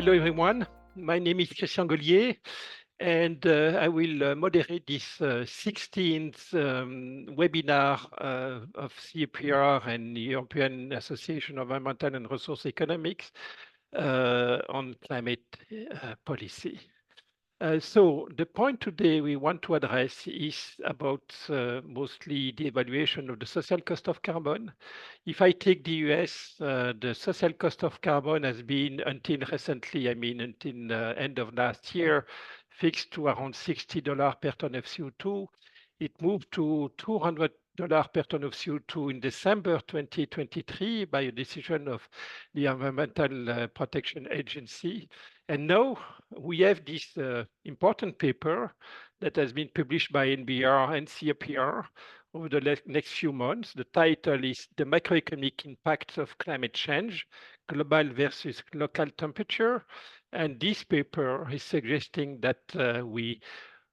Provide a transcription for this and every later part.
Hello, everyone. My name is Christian Gollier, and I will moderate this 16th webinar of CEPR and the European Association of Environmental and Resource Economics on climate policy. So the point today we want to address is about mostly the evaluation of the social cost of carbon. If I take the US, the social cost of carbon has been until recently, until end of last year, fixed to around $60 per ton of CO2. It moved to $200 per ton of CO2 in December 2023 by a decision of the Environmental Protection Agency. And now we have this important paper that has been published by NBR and CEPR over the next few months. The title is The Macroeconomic Impacts of Climate Change, Global versus Local Temperature. And this paper is suggesting that we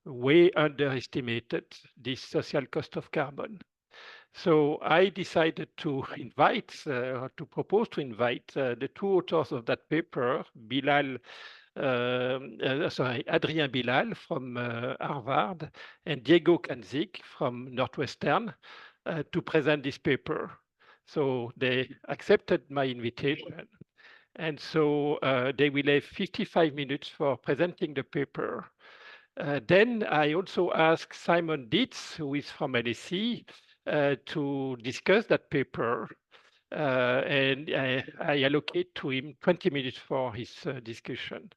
way underestimated this social cost of carbon. So I decided to propose to invite the two authors of that paper, Adrien Bilal from Harvard and Diego Känzig from Northwestern to present this paper. So they accepted my invitation. And so they will have 55 minutes for presenting the paper. Then I also asked Simon Dietz, who is from LSE, to discuss that paper. And I allocate to him 20 minutes for his discussion.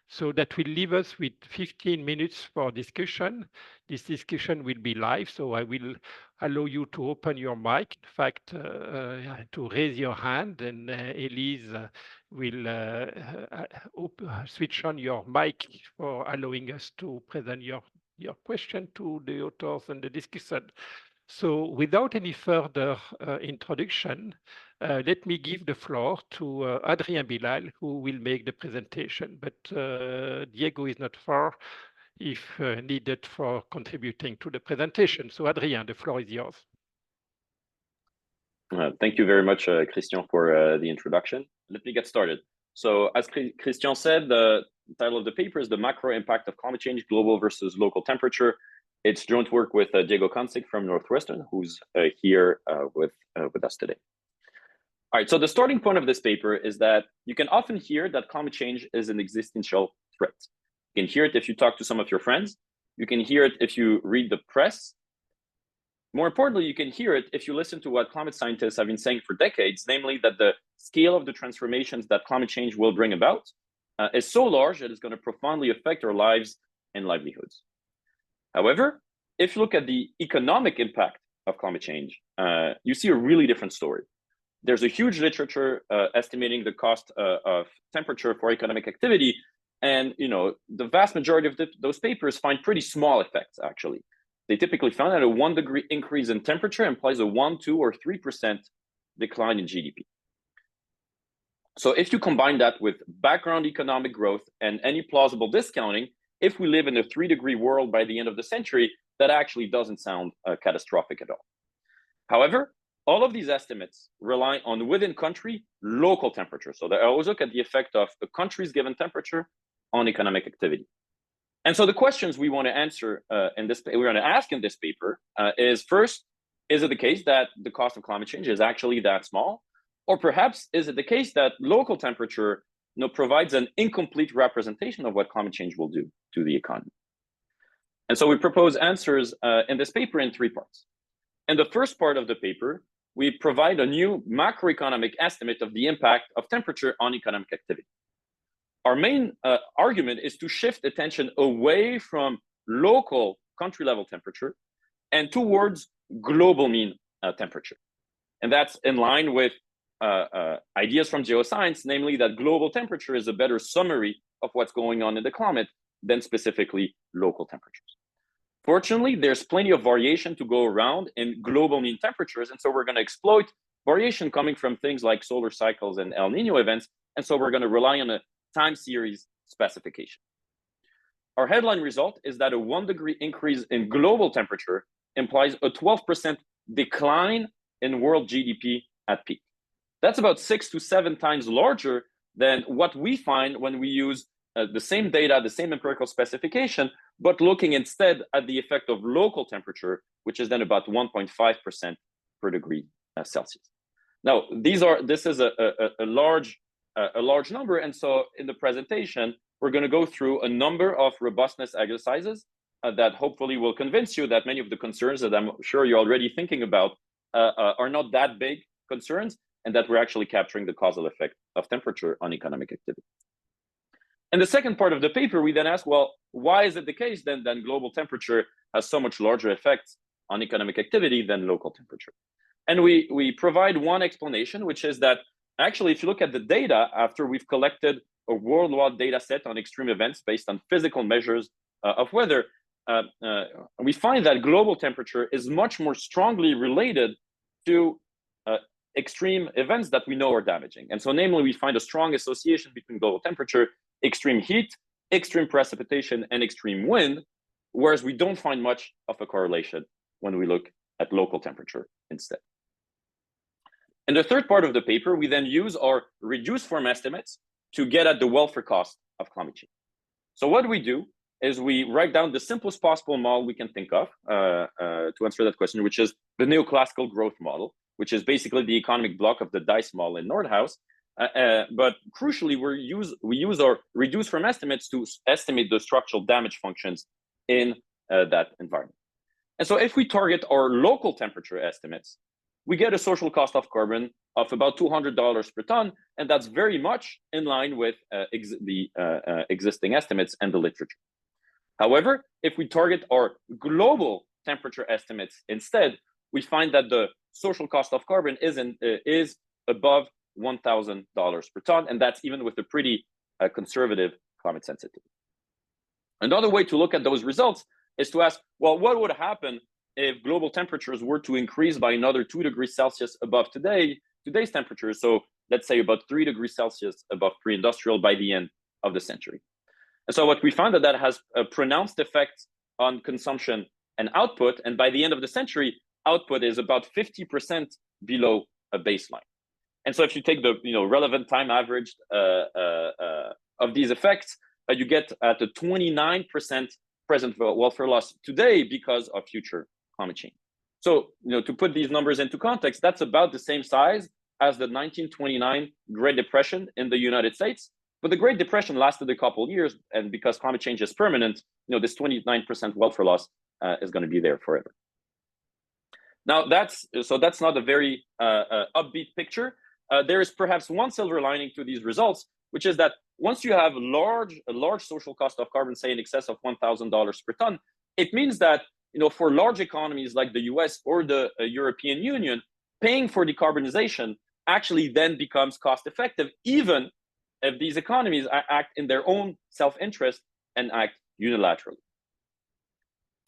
So that will leave us with 15 minutes for discussion. This discussion will be live, so I will allow you to open your mic, in fact, to raise your hand, and Elise will switch on your mic for allowing us to present your question to the authors and the discussion. So without any further introduction, let me give the floor to Adrien Bilal, who will make the presentation. But Diego is not far if needed for contributing to the presentation. So Adrien, the floor is yours. Thank you very much, Christian, for the introduction. Let me get started. So as Christian said, the title of the paper is The Macro Impact of Climate Change, Global versus Local Temperature. It's joint work with Diego Känzig from Northwestern, who's here with us today. All right, so the starting point of this paper is that you can often hear that climate change is an existential threat. You can hear it if you talk to some of your friends. You can hear it if you read the press. More importantly, you can hear it if you listen to what climate scientists have been saying for decades, namely that the scale of the transformations that climate change will bring about is so large that it's going to profoundly affect our lives and livelihoods. However, if you look at the economic impact of climate change, you see a really different story. There's a huge literature estimating the cost of temperature for economic activity. And the vast majority of those papers find pretty small effects, actually. They typically found that a 1 degree increase in temperature implies a 1, 2, or 3% decline in GDP. So if you combine that with background economic growth and any plausible discounting, if we live in a 3-degree world by the end of the century, that actually doesn't sound catastrophic at all. However, all of these estimates rely on within country local temperature. So they always look at the effect of a country's given temperature on economic activity. And so the questions we want to answer we're going to ask in this paper is first, is it the case that the cost of climate change is actually that small? Or perhaps is it the case that local temperature provides an incomplete representation of what climate change will do to the economy? And so we propose answers in this paper in 3 parts. In the first part of the paper, we provide a new macroeconomic estimate of the impact of temperature on economic activity. Our main argument is to shift attention away from local country level temperature and towards global mean temperature. And that's in line with ideas from geoscience, namely that global temperature is a better summary of what's going on in the climate than specifically local temperatures. Fortunately, there's plenty of variation to go around in global mean temperatures. And so we're going to exploit variation coming from things like solar cycles and El Nino events. And so we're going to rely on a time series specification. Our headline result is that a 1 degree increase in global temperature implies a 12% decline in world GDP at peak. That's about 6 to 7 times larger than what we find when we use the same data, the same empirical specification, but looking instead at the effect of local temperature, which is then about 1.5% per degree Celsius. Now, this is a large number, and so in the presentation, we're going to go through a number of robustness exercises that hopefully will convince you that many of the concerns that I'm sure you're already thinking about are not that big concerns, and that we're actually capturing the causal effect of temperature on economic activity. In the second part of the paper, we then ask, well, why is it the case then that global temperature has so much larger effects on economic activity than local temperature? And we provide one explanation, which is that actually, if you look at the data after we've collected a worldwide data set on extreme events based on physical measures of weather, we find that global temperature is much more strongly related to extreme events that we know are damaging. And so namely, we find a strong association between global temperature, extreme heat, extreme precipitation, and extreme wind, whereas we don't find much of a correlation when we look at local temperature instead. In the third part of the paper, we then use our reduced form estimates to get at the welfare cost of climate change. So what we do is we write down the simplest possible model we can think of to answer that question, which is the neoclassical growth model, which is basically the economic block of the DICE model in Nordhaus. But crucially, we use our reduced form estimates to estimate the structural damage functions in that environment. And so if we target our local temperature estimates, we get a social cost of carbon of about $200 per ton, and that's very much in line with the existing estimates and the literature. However, if we target our global temperature estimates instead, we find that the social cost of carbon is above $1,000 per ton, and that's even with a pretty conservative climate sensitivity. Another way to look at those results is to ask, well, what would happen if global temperatures were to increase by another 2 degrees Celsius above today's temperature? So let's say about 3 degrees Celsius above pre-industrial by the end of the century. And so what we found that has a pronounced effect on consumption and output. And by the end of the century, output is about 50% below a baseline. And so if you take the relevant time averaged of these effects, you get at a 29% present welfare loss today because of future climate change. So to put these numbers into context, that's about the same size as the 1929 Great Depression in the United States. But the Great Depression lasted a couple of years, and because climate change is permanent, this 29% welfare loss is going to be there forever. Now that's not a very upbeat picture. There is perhaps one silver lining to these results, which is that once you have a large social cost of carbon, say in excess of $1,000 per ton, it means that for large economies like the US or the European Union, paying for decarbonization actually then becomes cost effective, even if these economies act in their own self-interest and act unilaterally.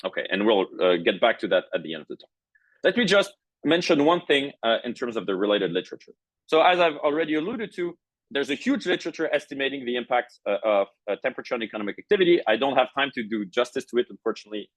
Okay, and we'll get back to that at the end of the talk. Let me just mention one thing in terms of the related literature. So as I've already alluded to, there's a huge literature estimating the impacts of temperature on economic activity. I don't have time to do justice to it, unfortunately,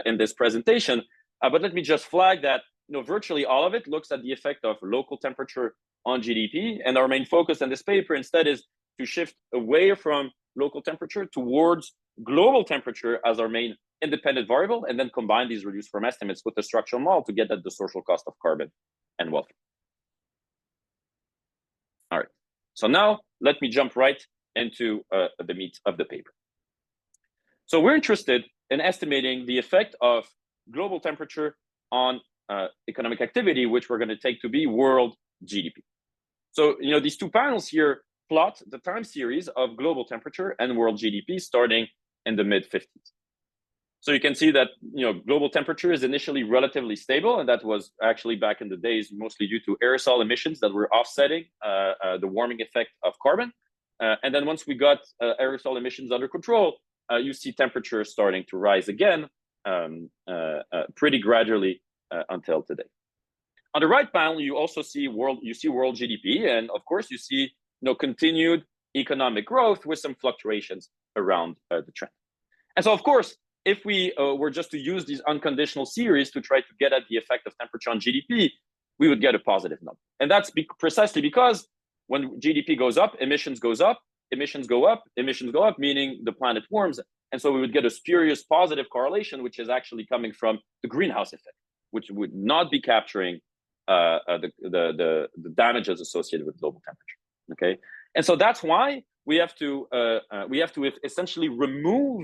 in this presentation. But let me just flag that virtually all of it looks at the effect of local temperature on GDP. And our main focus in this paper instead is to shift away from local temperature towards global temperature as our main independent variable, and then combine these reduced form estimates with the structural model to get at the social cost of carbon and welfare. All right, so now let me jump right into the meat of the paper. So we're interested in estimating the effect of global temperature on economic activity, which we're going to take to be world GDP. So these two panels here plot the time series of global temperature and world GDP starting in the mid-50s. So you can see that global temperature is initially relatively stable, and that was actually back in the days mostly due to aerosol emissions that were offsetting the warming effect of carbon. And then once we got aerosol emissions under control, you see temperature starting to rise again pretty gradually until today. On the right panel, you also see world GDP, and of course you see continued economic growth with some fluctuations around the trend. And so of course, if we were just to use these unconditional series to try to get at the effect of temperature on GDP, we would get a positive number. And that's precisely because when GDP goes up, emissions goes up, emissions go up, emissions go up, meaning the planet warms. And so we would get a spurious positive correlation, which is actually coming from the greenhouse effect, which would not be capturing the damages associated with global temperature. Okay, and so that's why we have to essentially remove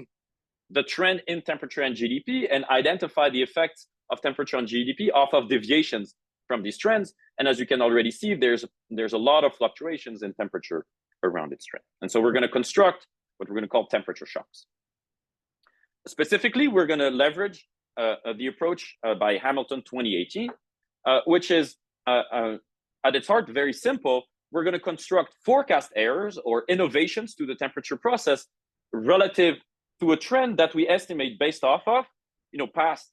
the trend in temperature and GDP and identify the effects of temperature on GDP off of deviations from these trends. And as you can already see, there's a lot of fluctuations in temperature around its trend. And so we're going to construct what we're going to call temperature shocks. Specifically, we're going to leverage the approach by Hamilton 2018, which is at its heart very simple. We're going to construct forecast errors or innovations to the temperature process relative to a trend that we estimate based off of, past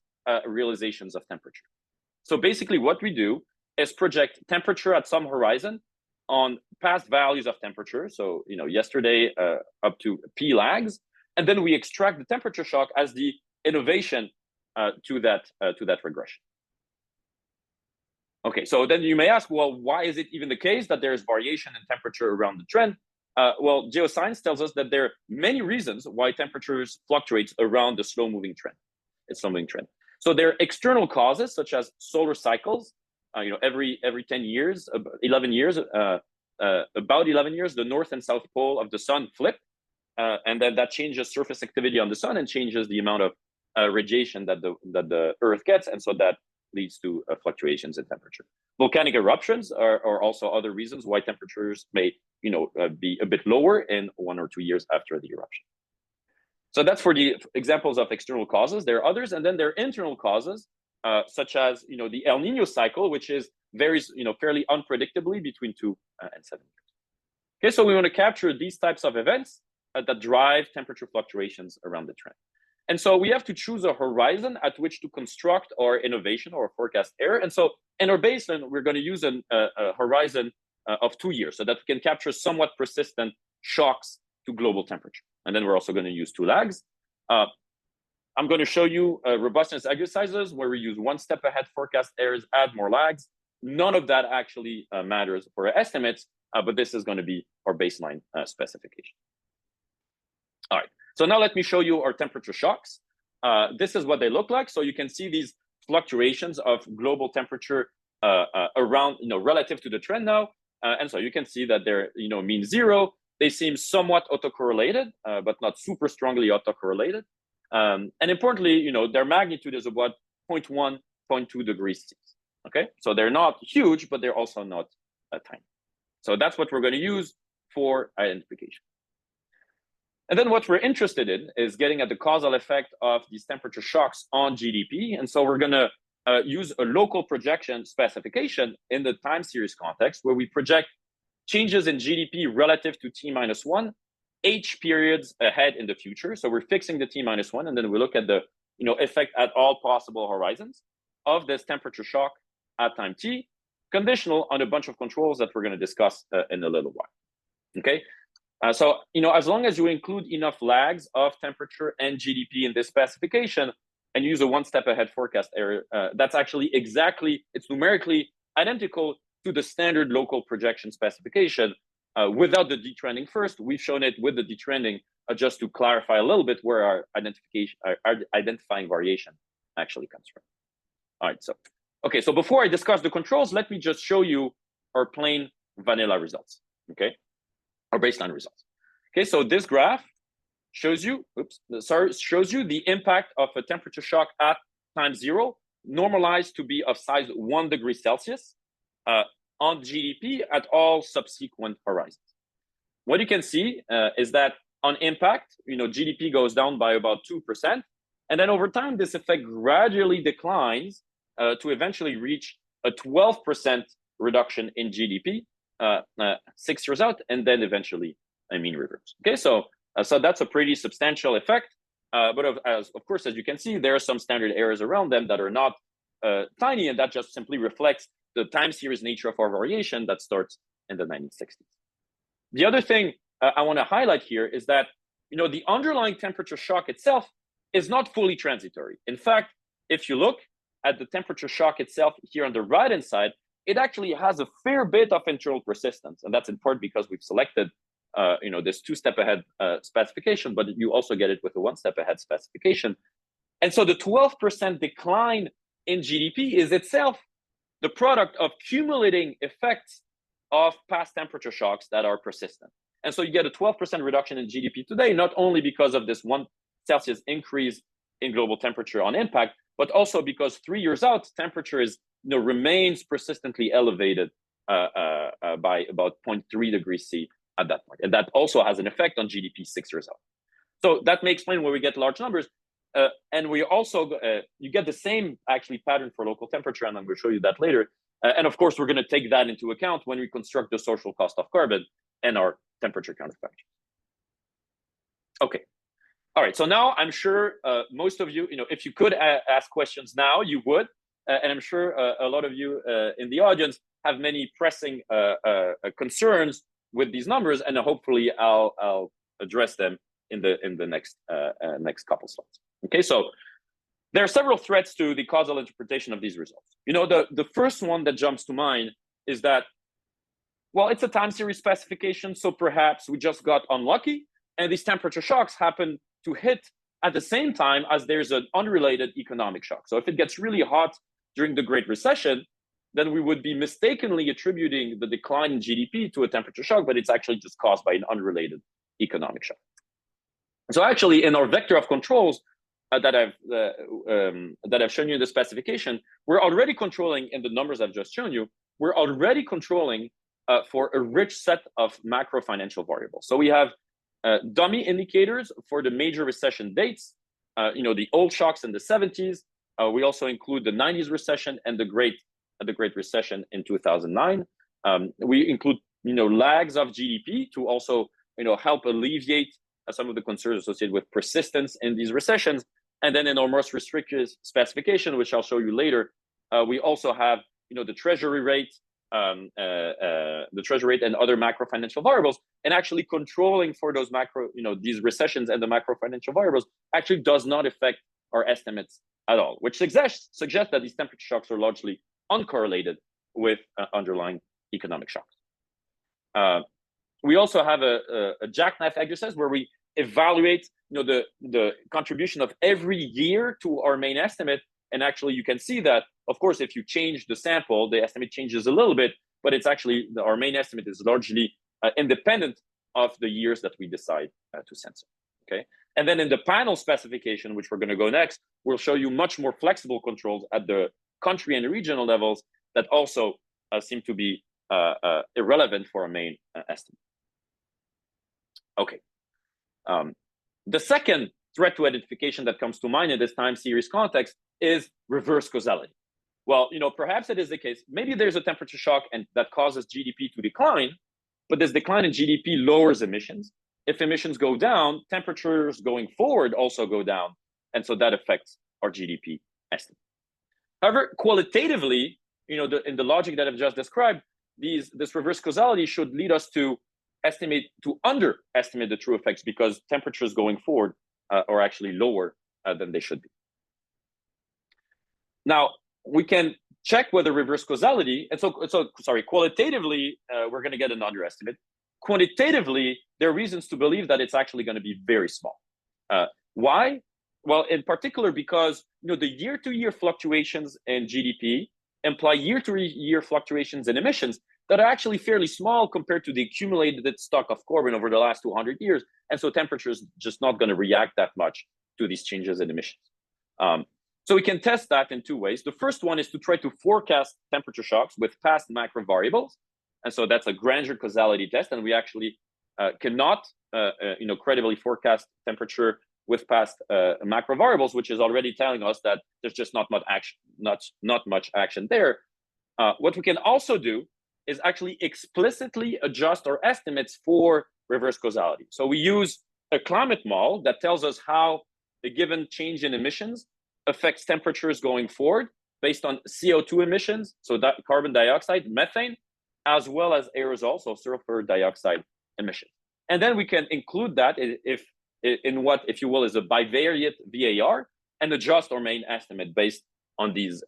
realizations of temperature. So basically what we do is project temperature at some horizon on past values of temperature. So, yesterday up to P lags, and then we extract the temperature shock as the innovation to that regression. Okay, so then you may ask, well, why is it even the case that there is variation in temperature around the trend? Well, geoscience tells us that there are many reasons why temperatures fluctuate around the slow-moving trend. So there are external causes such as solar cycles. Every 10 years, 11 years, about 11 years, the north and south pole of the sun flip, and then that changes surface activity on the sun and changes the amount of radiation that the Earth gets, and so that leads to fluctuations in temperature. Volcanic eruptions are also other reasons why temperatures may be a bit lower in 1 or 2 years after the eruption. So that's for the examples of external causes. There are others, and then there are internal causes, such as the El Nino cycle, which varies fairly unpredictably between 2 and 7 years. Okay, so we want to capture these types of events that drive temperature fluctuations around the trend. And so we have to choose a horizon at which to construct our innovation or forecast error. And so in our baseline, we're going to use a horizon of 2 years so that we can capture somewhat persistent shocks to global temperature. And then we're also going to use 2 lags. I'm going to show you robustness exercises where we use 1 step ahead forecast errors, add more lags. None of that actually matters for our estimates, but this is going to be our baseline specification. All right. So now let me show you our temperature shocks. This is what they look like. So you can see these fluctuations of global temperature around, relative to the trend now. And so you can see that they're, mean 0. They seem somewhat autocorrelated, but not super strongly autocorrelated. And importantly, their magnitude is about 0.1, 0.2 degrees C. Okay, so they're not huge, but they're also not tiny. So that's what we're going to use for identification. And then what we're interested in is getting at the causal effect of these temperature shocks on GDP. And so we're going to use a local projection specification in the time series context where we project changes in GDP relative to T-1 H periods ahead in the future. So we're fixing the T-1, and then we look at the effect at all possible horizons of this temperature shock at time T, conditional on a bunch of controls that we're going to discuss in a little while. Okay. So, as long as you include enough lags of temperature and GDP in this specification and use a 1 step ahead forecast error, that's actually it's numerically identical to the standard local projection specification without the detrending first. We've shown it with the detrending just to clarify a little bit where our identifying variation actually comes from. All right, so before I discuss the controls, let me just show you our plain vanilla results, okay? Our baseline results. Okay, so this graph shows you, the impact of a temperature shock at time 0, normalized to be of size 1 degree Celsius on GDP at all subsequent horizons. What you can see is that on impact, GDP goes down by about 2%, and then over time, this effect gradually declines to eventually reach a 12% reduction in GDP 6 years out, and then eventually a mean reverse. Okay, so that's a pretty substantial effect, but of course, as you can see, there are some standard errors around them that are not tiny, and that just simply reflects the time series nature of our variation that starts in the 1960s. The other thing I want to highlight here is that the underlying temperature shock itself is not fully transitory. In fact, if you look at the temperature shock itself here on the right-hand side, it actually has a fair bit of internal persistence. And that's in part because we've selected this 2-step ahead specification, but you also get it with a 1-step ahead specification. And so the 12% decline in GDP is itself the product of cumulating effects of past temperature shocks that are persistent. And so you get a 12% reduction in GDP today, not only because of this 1 Celsius increase in global temperature on impact, but also because 3 years out, temperature remains persistently elevated by about 0.3 degrees C at that point. And that also has an effect on GDP 6 years out. So that may explain where we get large numbers. And we also, you get the same actually pattern for local temperature, and I'm going to show you that later. And of course, we're going to take that into account when we construct the social cost of carbon and our temperature counterfactors. Okay. All right. So now I'm sure most of you, if you could ask questions now, you would. And I'm sure a lot of you in the audience have many pressing concerns with these numbers, and hopefully I'll address them in the next couple slides. Okay, so there are several threats to the causal interpretation of these results. The first one that jumps to mind is that, well, it's a time series specification, so perhaps we just got unlucky, and these temperature shocks happen to hit at the same time as there's an unrelated economic shock. So if it gets really hot during the Great Recession, then we would be mistakenly attributing the decline in GDP to a temperature shock, but it's actually just caused by an unrelated economic shock. So actually, in our vector of controls that I've shown you in the specification, we're already controlling in the numbers I've just shown you. We're already controlling for a rich set of macro financial variables. So we have dummy indicators for the major recession dates. The old shocks in the 70s. We also include the 90s recession and the Great Recession in 2009. We include lags of GDP to also help alleviate some of the concerns associated with persistence in these recessions. And then in our most restrictive specification, which I'll show you later, we also have the treasury rate, and other macro financial variables, and actually controlling for those macro, these recessions and the macro financial variables actually does not affect our estimates at all, which suggests that these temperature shocks are largely uncorrelated with underlying economic shocks. We also have a jackknife exercise where we evaluate the contribution of every year to our main estimate. And actually, you can see that, of course, if you change the sample, the estimate changes a little bit, but it's actually our main estimate is largely independent of the years that we decide to censor. Okay. And then in the panel specification, which we're going to go next, we'll show you much more flexible controls at the country and regional levels that also seem to be irrelevant for our main estimate. Okay. The second threat to identification that comes to mind in this time series context is reverse causality. Well, perhaps it is the case. Maybe there's a temperature shock and that causes GDP to decline, but this decline in GDP lowers emissions. If emissions go down, temperatures going forward also go down. And so that affects our GDP estimate. However, qualitatively, in the logic that I've just described, this reverse causality should lead us to underestimate the true effects because temperatures going forward are actually lower than they should be. Now, we can check whether reverse causality, and qualitatively, we're going to get an underestimate. Quantitatively, there are reasons to believe that it's actually going to be very small. Why? Well, in particular, because the year-to-year fluctuations in GDP imply year-to-year fluctuations in emissions that are actually fairly small compared to the accumulated stock of carbon over the last 200 years. And so temperature is just not going to react that much to these changes in emissions. So we can test that in two ways. The first one is to try to forecast temperature shocks with past macro variables. And so that's a grandeur causality test. And we actually cannot credibly forecast temperature with past macro variables, which is already telling us that there's just not much action there. What we can also do is actually explicitly adjust our estimates for reverse causality. So we use a climate model that tells us how a given change in emissions affects temperatures going forward based on CO2 emissions, so that carbon dioxide, methane, as well as aerosols, so sulfur dioxide emissions. And then we can include that in what, if you will, is a bivariate VAR and adjust our main estimate based on these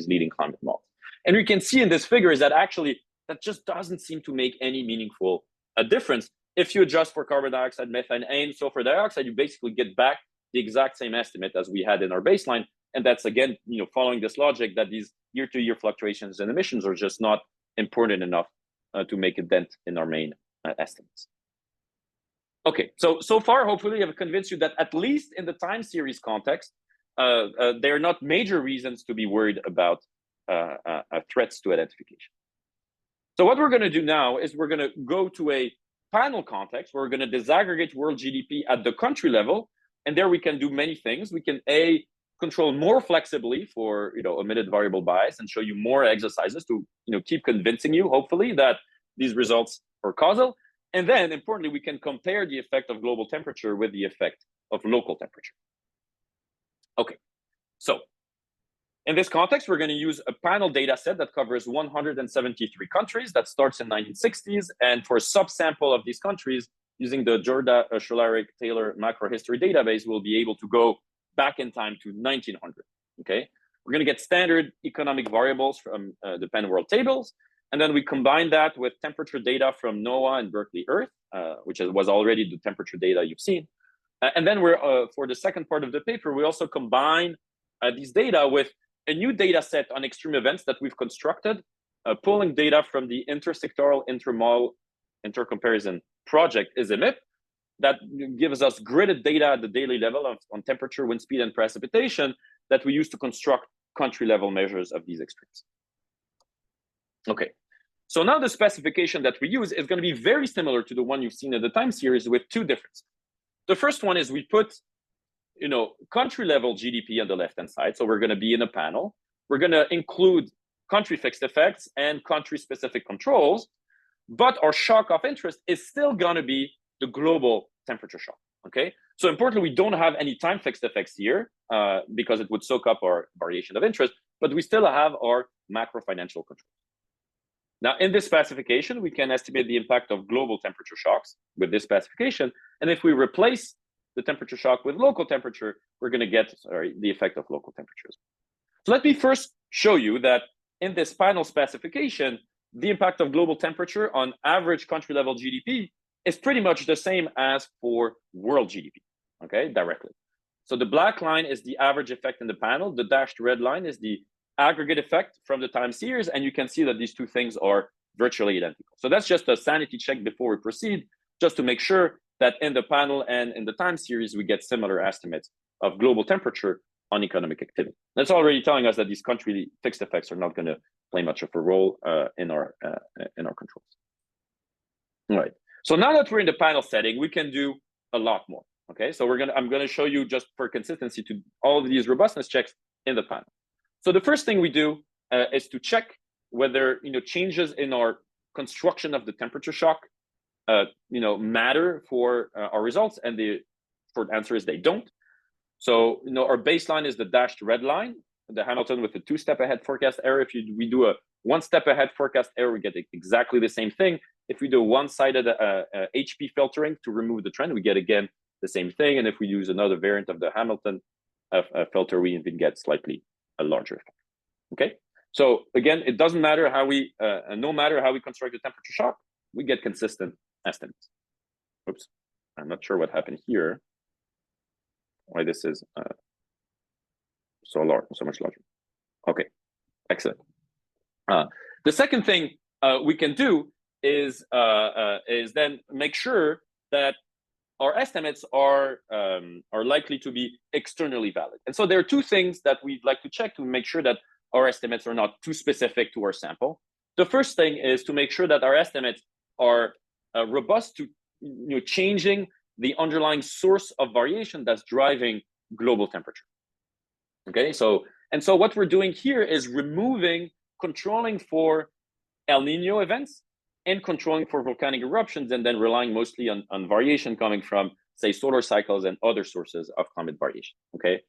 leading climate models. And we can see in this figure is that actually that just doesn't seem to make any meaningful difference. If you adjust for carbon dioxide, methane, and sulfur dioxide, you basically get back the exact same estimate as we had in our baseline. And that's, again, following this logic that these year-to-year fluctuations in emissions are just not important enough to make a dent in our main estimates. Okay, so far, hopefully, I've convinced you that at least in the time series context, there are not major reasons to be worried about threats to identification. So what we're going to do now is we're going to go to a panel context where we're going to disaggregate world GDP at the country level. And there we can do many things. We can control more flexibly for omitted variable bias and show you more exercises to keep convincing you, hopefully, that these results are causal. And then, importantly, we can compare the effect of global temperature with the effect of local temperature. Okay, so in this context, we're going to use a panel data set that covers 173 countries that starts in 1960s. And for a subsample of these countries, using the Jorda Sholaric-Taylor macro history database, we'll be able to go back in time to 1900. Okay, we're going to get standard economic variables from the Penn World Tables. And then we combine that with temperature data from NOAA and Berkeley Earth, which was already the temperature data you've seen. And then for the second part of the paper, we also combine these data with a new data set on extreme events that we've constructed, pulling data from the intersectoral intermodal intercomparison project ISIMIP that gives us gridded data at the daily level on temperature, wind speed, and precipitation that we use to construct country level measures of these extremes. Okay, so now the specification that we use is going to be very similar to the one you've seen in the time series with two differences. The first one is we put country level GDP on the left-hand side. So we're going to be in a panel. We're going to include country fixed effects and country specific controls, but our shock of interest is still going to be the global temperature shock. Okay, so importantly, we don't have any time fixed effects here because it would soak up our variation of interest, but we still have our macro financial controls. Now, in this specification, we can estimate the impact of global temperature shocks with this specification. And if we replace the temperature shock with local temperature, we're going to get the effect of local temperatures. So let me first show you that in this panel specification, the impact of global temperature on average country level GDP is pretty much the same as for world GDP, okay, directly. So the black line is the average effect in the panel. The dashed red line is the aggregate effect from the time series. And you can see that these two things are virtually identical. So that's just a sanity check before we proceed, just to make sure that in the panel and in the time series, we get similar estimates of global temperature on economic activity. That's already telling us that these country fixed effects are not going to play much of a role in our controls. All right. So now that we're in the panel setting, we can do a lot more. Okay. So I'm going to show you, just for consistency, to all of these robustness checks in the panel. So the first thing we do is to check whether changes in our construction of the temperature shock matter for our results, and the short answer is they don't. So our baseline is the dashed red line, the Hamilton with the 2-step ahead forecast error. If we do a 1-step ahead forecast error, we get exactly the same thing. If we do one-sided HP filtering to remove the trend, we get again the same thing. And if we use another variant of the Hamilton filter, we even get slightly a larger effect. Okay, so again, it doesn't matter how no matter how we construct the temperature shock, we get consistent estimates. Oops, I'm not sure what happened here. Why this is so much larger. Okay, excellent. The second thing we can do is then make sure that our estimates are likely to be externally valid. And so there are two things that we'd like to check to make sure that our estimates are not too specific to our sample. The first thing is to make sure that our estimates are robust to changing the underlying source of variation that's driving global temperature. Okay, so what we're doing here is controlling for El Nino events and controlling for volcanic eruptions, and then relying mostly on variation coming from, say, solar cycles and other sources of climate variation. Okay,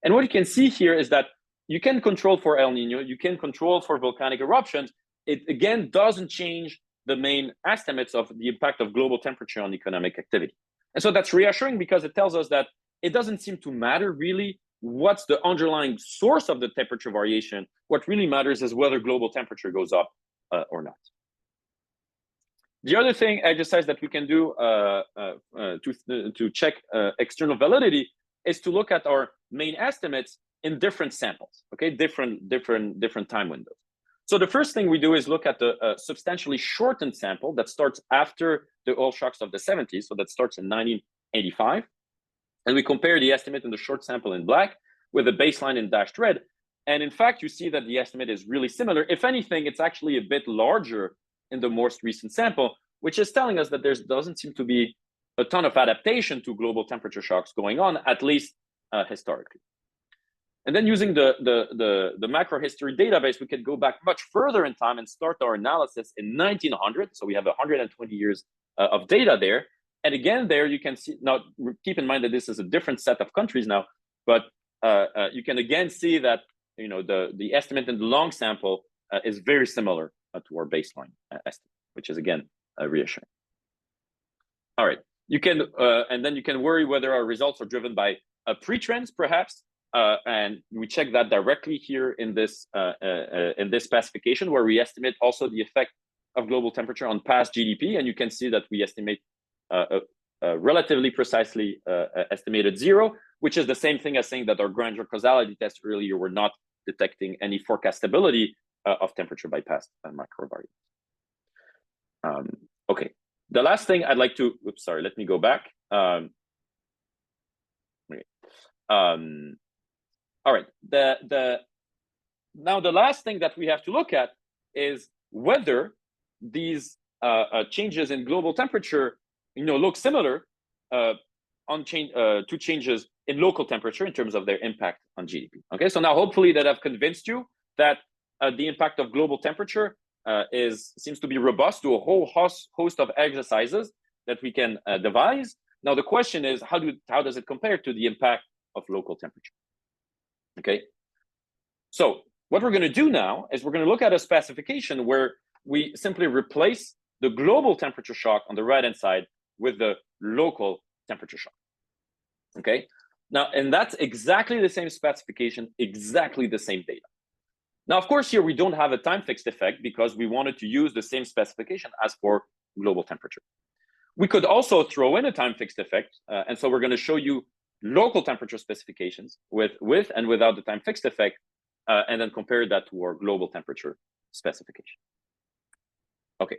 and what you can see here is that you can control for El Nino, you can control for volcanic eruptions. It again doesn't change the main estimates of the impact of global temperature on economic activity. And so that's reassuring because it tells us that it doesn't seem to matter really what's the underlying source of the temperature variation. What really matters is whether global temperature goes up or not. The other exercise that we can do to check external validity is to look at our main estimates in different samples, okay, different time windows. So the first thing we do is look at the substantially shortened sample that starts after the oil shocks of the 70s, so that starts in 1985, and we compare the estimate in the short sample in black with the baseline in dashed red. And in fact, you see that the estimate is really similar. If anything, it's actually a bit larger in the most recent sample, which is telling us that there doesn't seem to be a ton of adaptation to global temperature shocks going on, at least historically. And then using the macro history database, we could go back much further in time and start our analysis in 1900. So we have 120 years of data there. And again, there you can see, now keep in mind that this is a different set of countries now, but you can again see that the estimate in the long sample is very similar to our baseline estimate, which is again reassuring. All right, you can and then you can worry whether our results are driven by pre-trends, perhaps, and we check that directly here in this specification, where we estimate also the effect of global temperature on past GDP, and you can see that we estimate relatively precisely estimated 0, which is the same thing as saying that our granular causality test earlier were not detecting any forecastability of temperature by past microvariables. Okay, the last thing I'd like to, oops, sorry, let me go back. All right, now the last thing that we have to look at is whether these changes in global temperature look similar to changes in local temperature in terms of their impact on GDP. Okay, so now hopefully that I've convinced you that the impact of global temperature seems to be robust to a whole host of exercises that we can devise. Now the question is, how does it compare to the impact of local temperature? Okay, so what we're going to do now is we're going to look at a specification where we simply replace the global temperature shock on the right-hand side with the local temperature shock. Okay, now, and that's exactly the same specification, exactly the same data. Now, of course, here we don't have a time fixed effect because we wanted to use the same specification as for global temperature. We could also throw in a time fixed effect, and so we're going to show you local temperature specifications with and without the time fixed effect, and then compare that to our global temperature specification. Okay,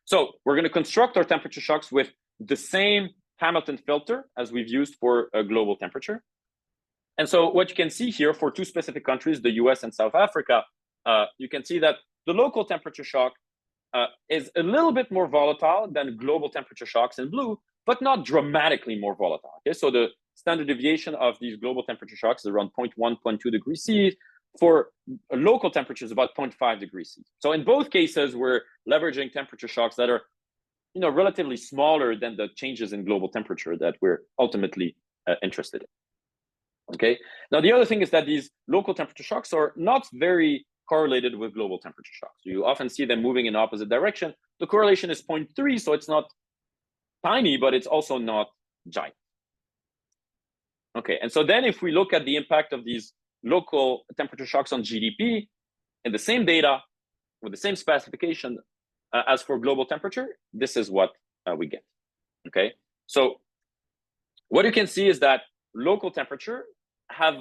so we're going to construct our temperature shocks with the same Hamilton filter as we've used for a global temperature. And so what you can see here for two specific countries, the US and South Africa, you can see that the local temperature shock is a little bit more volatile than global temperature shocks in blue, but not dramatically more volatile. Okay, so the standard deviation of these global temperature shocks is around 0.1, 0.2 degrees C. For local temperatures, about 0.5 degrees C. So in both cases, we're leveraging temperature shocks that are relatively smaller than the changes in global temperature that we're ultimately interested in. Okay, now the other thing is that these local temperature shocks are not very correlated with global temperature shocks. You often see them moving in opposite direction. The correlation is 0.3, so it's not tiny, but it's also not giant. Okay, and so then if we look at the impact of these local temperature shocks on GDP in the same data with the same specification as for global temperature, this is what we get. Okay, so what you can see is that local temperature have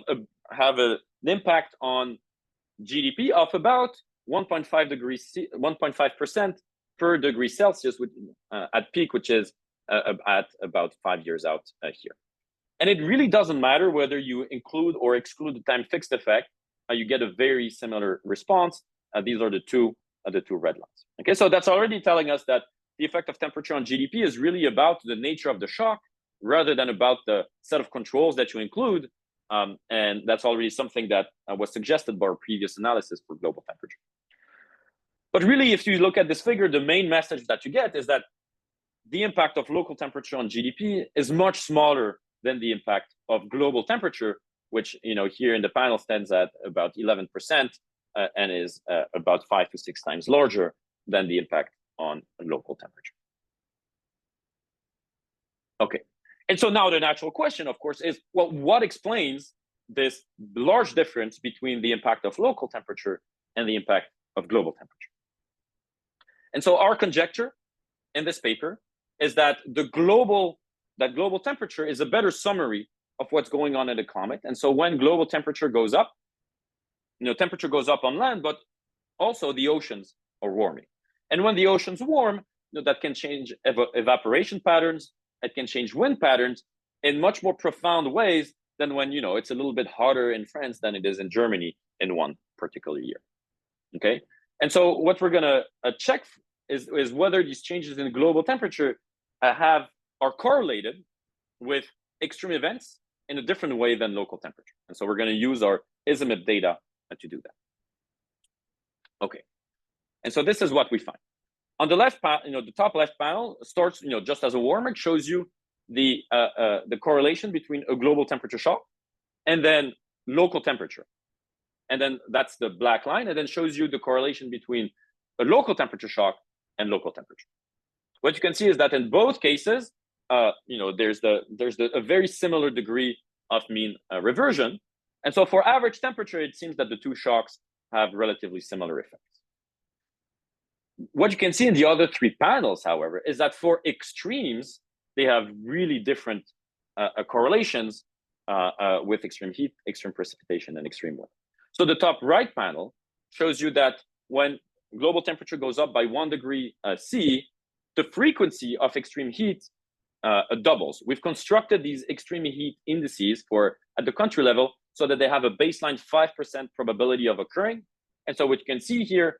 an impact on GDP of about 1.5% per degree Celsius at peak, which is at about 5 years out here. And it really doesn't matter whether you include or exclude the time fixed effect. You get a very similar response. These are the two red lines. Okay, so that's already telling us that the effect of temperature on GDP is really about the nature of the shock rather than about the set of controls that you include. And that's already something that was suggested by our previous analysis for global temperature. But really, if you look at this figure, the main message that you get is that the impact of local temperature on GDP is much smaller than the impact of global temperature, which here in the panel stands at about 11% and is about 5 to 6 times larger than the impact on local temperature. Okay, and so now the natural question, of course, is, well, what explains this large difference between the impact of local temperature and the impact of global temperature. And so our conjecture in this paper is that global temperature is a better summary of what's going on in the climate. And so when global temperature goes up, temperature goes up on land, but also the oceans are warming. And when the oceans warm, that can change evaporation patterns, it can change wind patterns in much more profound ways than when it's a little bit hotter in France than it is in Germany in one particular year. Okay, and so what we're gonna check is whether these changes in global temperature are correlated with extreme events in a different way than local temperature. And so we're going to use our ISMIP data to do that. Okay, and so this is what we find. On the left, the top left panel starts, just as a warm-up, shows you the correlation between a global temperature shock and then local temperature. And then that's the black line, and then shows you the correlation between a local temperature shock and local temperature. What you can see is that in both cases, there's a very similar degree of mean reversion. And so for average temperature, it seems that the two shocks have relatively similar effects. What you can see in the other three panels, however, is that for extremes, they have really different correlations with extreme heat, extreme precipitation, and extreme wind. So the top right panel shows you that when global temperature goes up by 1 degree C, the frequency of extreme heat doubles. We've constructed these extreme heat indices at the country level so that they have a baseline 5% probability of occurring. And so what you can see here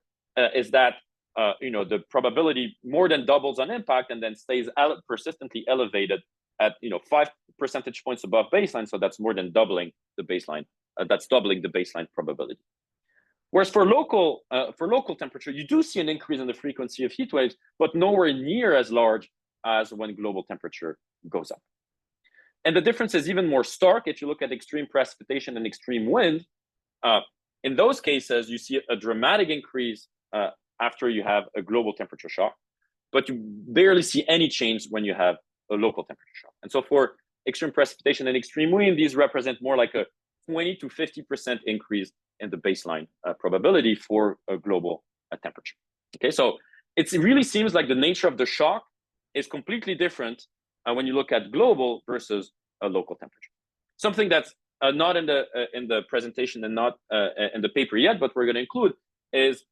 is that the probability more than doubles on impact and then stays persistently elevated at 5 percentage points above baseline. So that's more than doubling the baseline. That's doubling the baseline probability. Whereas for local temperature, you do see an increase in the frequency of heat waves, but nowhere near as large as when global temperature goes up. And the difference is even more stark if you look at extreme precipitation and extreme wind. In those cases, you see a dramatic increase after you have a global temperature shock, but you barely see any change when you have a local temperature shock. And so for extreme precipitation and extreme wind, these represent more like a 20 to 50% increase in the baseline probability for a global temperature. Okay, so it really seems like the nature of the shock is completely different when you look at global versus a local temperature. Something that's not in the presentation and not in the paper yet, but we're going to include is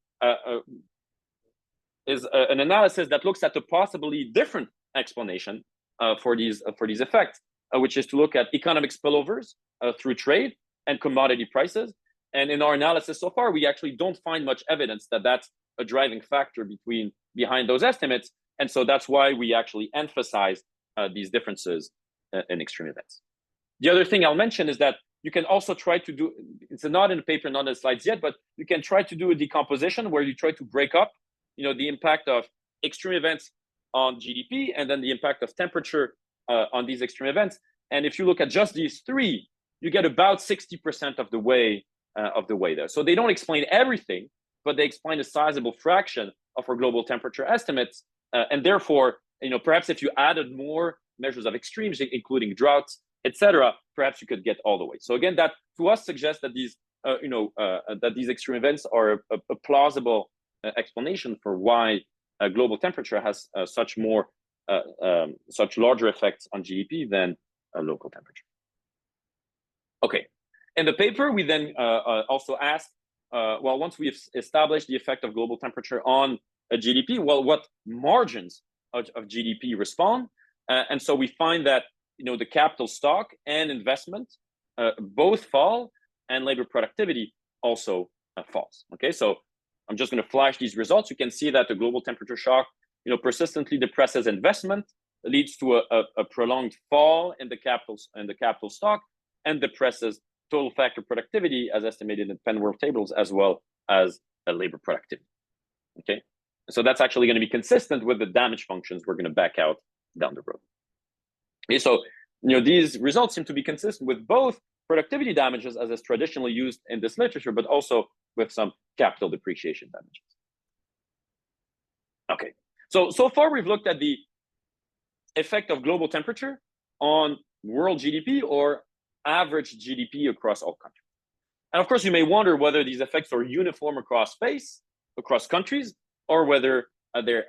an analysis that looks at a possibly different explanation for these effects, which is to look at economic spillovers through trade and commodity prices. And in our analysis so far, we actually don't find much evidence that that's a driving factor behind those estimates. And so that's why we actually emphasize these differences in extreme events. The other thing I'll mention is that you can also try to do, it's not in the paper, not in the slides yet, but you can try to do a decomposition where you try to break up, the impact of extreme events on GDP and then the impact of temperature on these extreme events. And if you look at just these three, you get about 60% of the way there. So they don't explain everything, but they explain a sizable fraction of our global temperature estimates. And therefore, perhaps if you added more measures of extremes, including droughts, etc., perhaps you could get all the way. So again, that to us suggests that these extreme events are a plausible explanation for why global temperature has such larger effects on GDP than local temperature. Okay, in the paper, we then also asked, once we've established the effect of global temperature on GDP, what margins of GDP respond? And so we find that the capital stock and investment both fall, and labor productivity also falls. Okay, so I'm just going to flash these results. You can see that the global temperature shock, persistently depresses investment, leads to a prolonged fall in the capital stock, and depresses total factor productivity as estimated in Penn World tables, as well as labor productivity. Okay, so that's actually going to be consistent with the damage functions we're going to back out down the road. Okay, so these results seem to be consistent with both productivity damages as is traditionally used in this literature, but also with some capital depreciation damages. Okay, so far we've looked at the effect of global temperature on world GDP, or average GDP across all countries. And of course, you may wonder whether these effects are uniform across space, across countries, or whether they're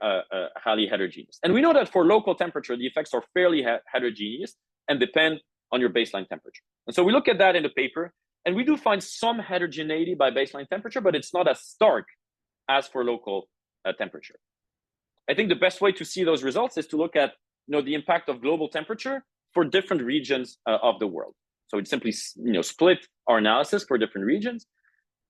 highly heterogeneous. And we know that for local temperature, the effects are fairly heterogeneous and depend on your baseline temperature. And so we look at that in the paper, and we do find some heterogeneity by baseline temperature, but it's not as stark as for local temperature. I think the best way to see those results is to look at the impact of global temperature for different regions of the world. So it simply split our analysis for different regions.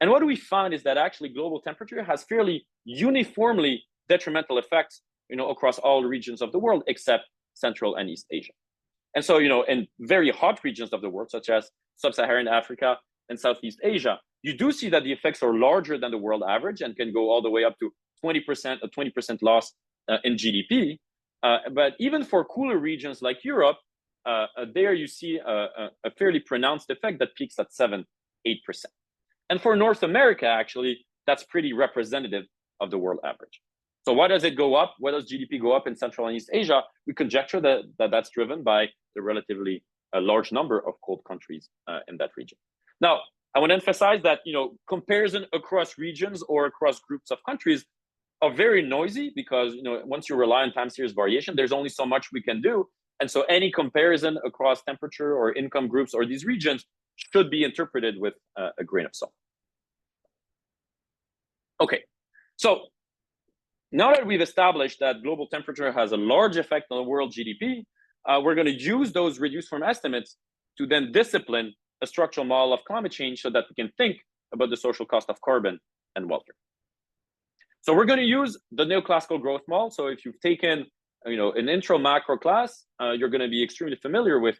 And what we find is that actually global temperature has fairly uniformly detrimental effects across all regions of the world except Central and East Asia. And so in very hot regions of the world, such as Sub-Saharan Africa and Southeast Asia, you do see that the effects are larger than the world average and can go all the way up to 20%, a 20% loss in GDP. But even for cooler regions like Europe, there you see a fairly pronounced effect that peaks at 7-8%. And for North America, actually, that's pretty representative of the world average. So why does it go up? Why does GDP go up in Central and East Asia? We conjecture that that's driven by the relatively large number of cold countries in that region. Now, I want to emphasize that comparison across regions or across groups of countries are very noisy because once you rely on time series variation, there's only so much we can do. And so any comparison across temperature or income groups or these regions should be interpreted with a grain of salt. Okay, so now that we've established that global temperature has a large effect on the world GDP, we're going to use those reduced form estimates to then discipline a structural model of climate change so that we can think about the social cost of carbon and welfare. So we're going to use the neoclassical growth model. So if you've taken an intro macro class, you're going to be extremely familiar with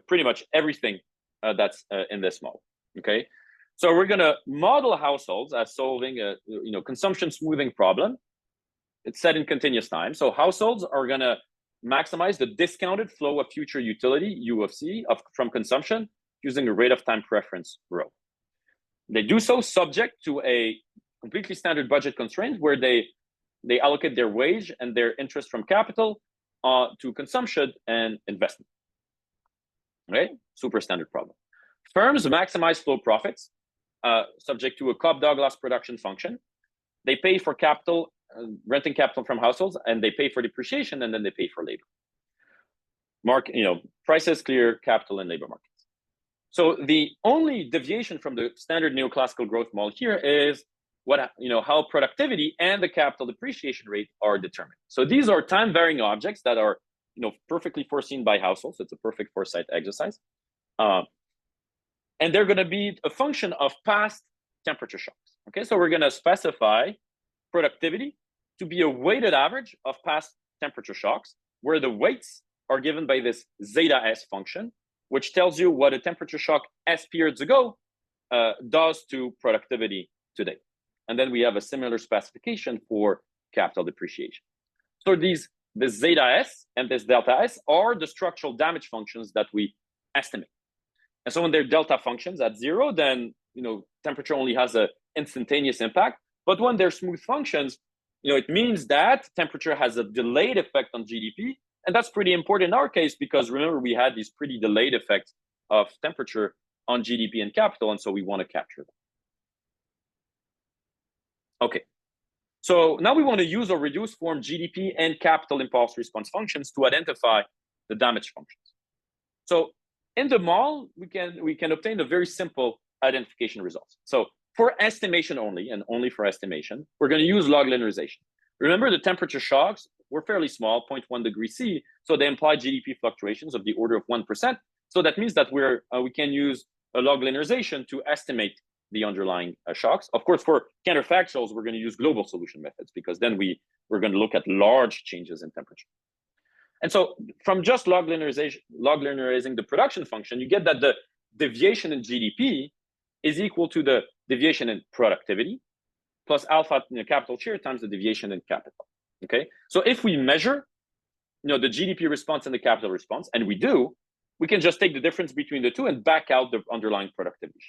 pretty much everything that's in this model. Okay, so we're going to model households as solving a consumption smoothing problem. It's set in continuous time. So households are going to maximize the discounted flow of future utility, U of C, from consumption using a rate of time preference rho. They do so subject to a completely standard budget constraint where they allocate their wage and their interest from capital to consumption and investment. Right? Super standard problem. Firms maximize flow profits subject to a Cobb-Douglas production function. They pay for capital, renting capital from households, and they pay for depreciation, and then they pay for labor. Prices clear capital and labor markets. So the only deviation from the standard neoclassical growth model here is how productivity and the capital depreciation rate are determined. So these are time varying objects that are perfectly foreseen by households. It's a perfect foresight exercise. And they're going to be a function of past temperature shocks. Okay, so we're going to specify productivity to be a weighted average of past temperature shocks, where the weights are given by this zeta S function, which tells you what a temperature shock S periods ago does to productivity today. And then we have a similar specification for capital depreciation. So this zeta S and this delta S are the structural damage functions that we estimate. And so when they're delta functions at 0, then temperature only has an instantaneous impact. But when they're smooth functions, it means that temperature has a delayed effect on GDP. And that's pretty important in our case, because remember, we had these pretty delayed effects of temperature on GDP and capital. And so we want to capture them. Okay, so now we want to use a reduced form GDP and capital impulse response functions to identify the damage functions. So in the model, we can obtain a very simple identification results. So for estimation only, and only for estimation, we're going to use log linearization. Remember, the temperature shocks were fairly small, 0.1 degrees C, so they imply GDP fluctuations of the order of 1%. So that means that we can use a log linearization to estimate the underlying shocks. Of course, for counterfactuals, we're going to use global solution methods, because then we're going to look at large changes in temperature. And so from just log linearizing the production function, you get that the deviation in GDP is equal to the deviation in productivity plus alpha capital share times the deviation in capital. Okay, so if we measure the GDP response and the capital response, and we do, we can just take the difference between the two and back out the underlying productivity.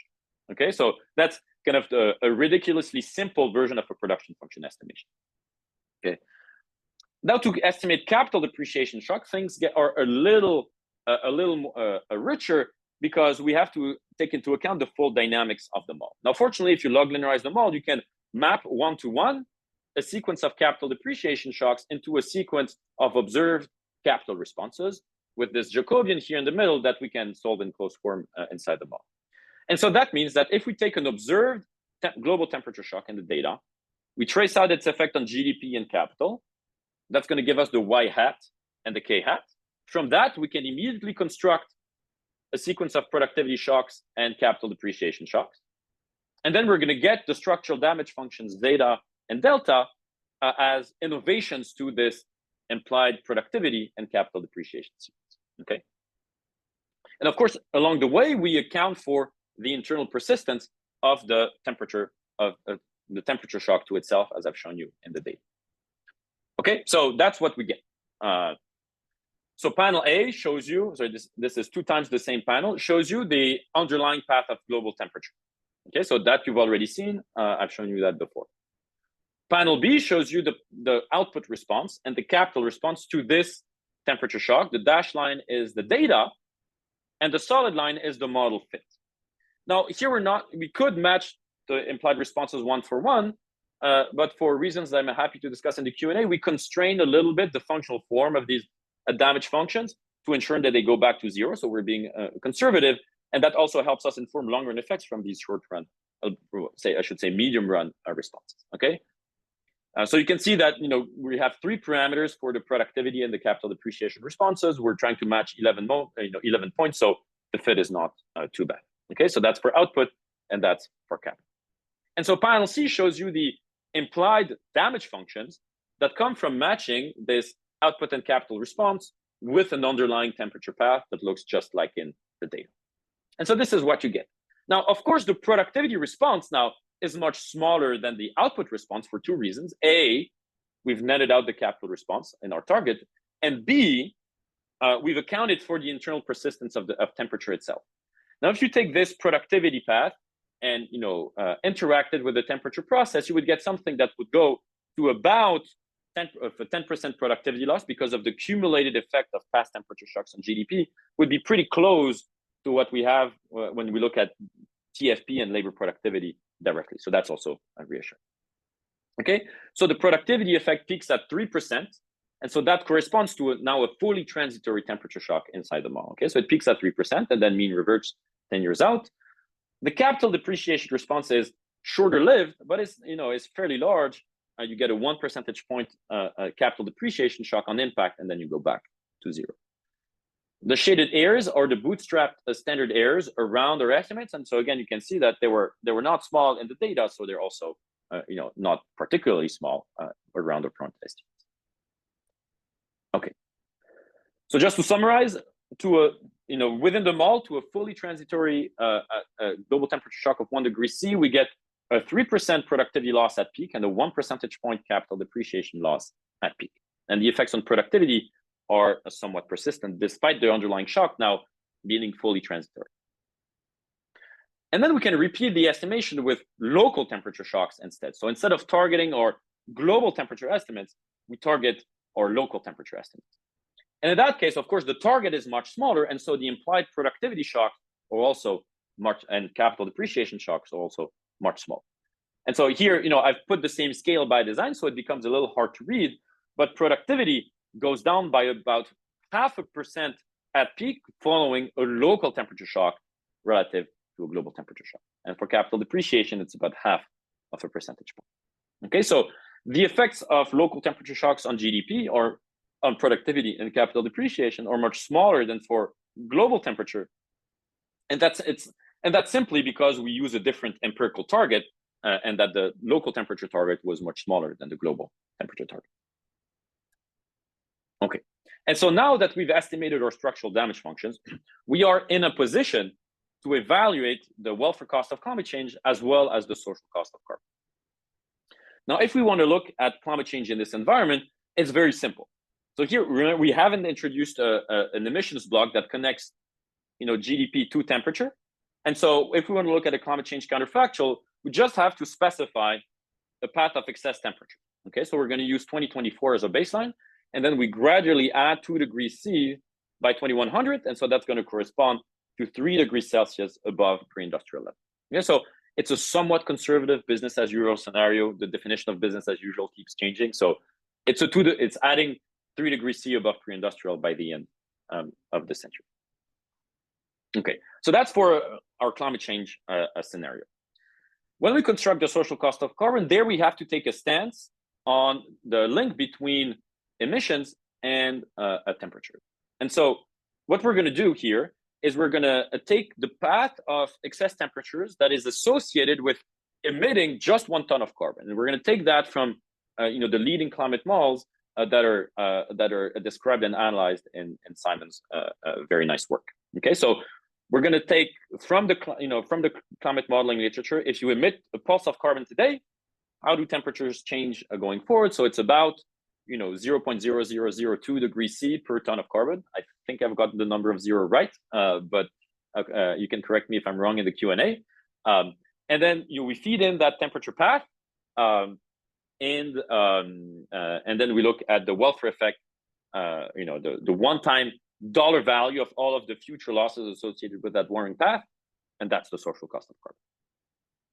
Okay, so that's kind of a ridiculously simple version of a production function estimation. Okay, now to estimate capital depreciation shock, things are a little richer, because we have to take into account the full dynamics of the model. Now, fortunately, if you log linearize the model, you can map one-to-one a sequence of capital depreciation shocks into a sequence of observed capital responses with this Jacobian here in the middle that we can solve in closed form inside the model. And so that means that if we take an observed global temperature shock in the data, we trace out its effect on GDP and capital, that's going to give us the Y hat and the K hat. From that, we can immediately construct a sequence of productivity shocks and capital depreciation shocks. And then we're going to get the structural damage functions zeta and delta as innovations to this implied productivity and capital depreciation sequence. Okay. And of course, along the way, we account for the internal persistence of the temperature shock to itself, as I've shown you in the data. Okay, so that's what we get. So panel A shows you, so this is 2 times the same panel, shows you the underlying path of global temperature. Okay, so that you've already seen. I've shown you that before. Panel B shows you the output response and the capital response to this temperature shock. The dashed line is the data, and the solid line is the model fit. Now, here we could match the implied responses 1-for-1, but for reasons that I'm happy to discuss in the Q&A, we constrain a little bit the functional form of these damage functions to ensure that they go back to 0. So we're being conservative, and that also helps us inform long-run effects from these short-run, I should say medium-run responses. Okay. So you can see that we have 3 parameters for the productivity and the capital depreciation responses. We're trying to match 11 points, so the fit is not too bad. Okay, so that's for output and that's for capital. And so panel C shows you the implied damage functions that come from matching this output and capital response with an underlying temperature path that looks just like in the data. And so this is what you get. Now, of course, the productivity response now is much smaller than the output response for 2 reasons. A, we've netted out the capital response in our target, and B, we've accounted for the internal persistence of temperature itself. Now, if you take this productivity path and interacted with the temperature process, you would get something that would go to about 10% productivity loss because of the cumulated effect of past temperature shocks on GDP would be pretty close to what we have when we look at TFP and labor productivity directly. So that's also reassuring. Okay, so the productivity effect peaks at 3%. And so that corresponds to now a fully transitory temperature shock inside the model. Okay, so it peaks at 3% and then mean reverts 10 years out. The capital depreciation response is shorter lived, but it's fairly large. You get a 1 percentage point capital depreciation shock on impact, and then you go back to 0. The shaded errors are the bootstrapped standard errors around our estimates, and so again you can see that they were not small in the data, so they're also not particularly small around the current estimates. Okay, so just to summarize, within the model to a fully transitory global temperature shock of 1 degree C, we get a 3% productivity loss at peak and a 1 percentage point capital depreciation loss at peak. And the effects on productivity are somewhat persistent despite the underlying shock now being fully transitory. And then we can repeat the estimation with local temperature shocks instead. So instead of targeting our global temperature estimates, we target our local temperature estimates. And in that case, of course, the target is much smaller, and so the implied productivity shocks are also much, and capital depreciation shocks are also much smaller. And so here, I've put the same scale by design, so it becomes a little hard to read, but productivity goes down by about 0.5% at peak following a local temperature shock relative to a global temperature shock. And for capital depreciation, it's about 0.5 percentage point. Okay, so the effects of local temperature shocks on GDP or on productivity and capital depreciation are much smaller than for global temperature. And that's simply because we use a different empirical target and that the local temperature target was much smaller than the global temperature target. Okay, and so now that we've estimated our structural damage functions, we are in a position to evaluate the welfare cost of climate change as well as the social cost of carbon. Now, if we want to look at climate change in this environment, it's very simple. So here, remember, we haven't introduced an emissions block that connects GDP to temperature. And so if we want to look at a climate change counterfactual, we just have to specify the path of excess temperature. Okay, so we're going to use 2024 as a baseline, and then we gradually add 2 degrees C by 2100, and so that's going to correspond to 3 degrees Celsius above pre-industrial level. Okay, so it's a somewhat conservative business as usual scenario. The definition of business as usual keeps changing. So it's it's adding 3 degrees C above pre-industrial by the end of the century. Okay, so that's for our climate change scenario. When we construct the social cost of carbon, there we have to take a stance on the link between emissions and a temperature. And so what we're going to do here is we're going to take the path of excess temperatures that is associated with emitting just 1 ton of carbon, and we're going to take that from the leading climate models that are described and analyzed in Simon's very nice work. Okay, so we're going to take from the climate modeling literature, if you emit a pulse of carbon today, how do temperatures change going forward? So it's about 0.0002 degrees C per ton of carbon. I think I've got the number of 0 right, but you can correct me if I'm wrong in the Q&A. And then we feed in that temperature path, and then we look at the welfare effect, the one-time dollar value of all of the future losses associated with that warming path, and that's the social cost of carbon.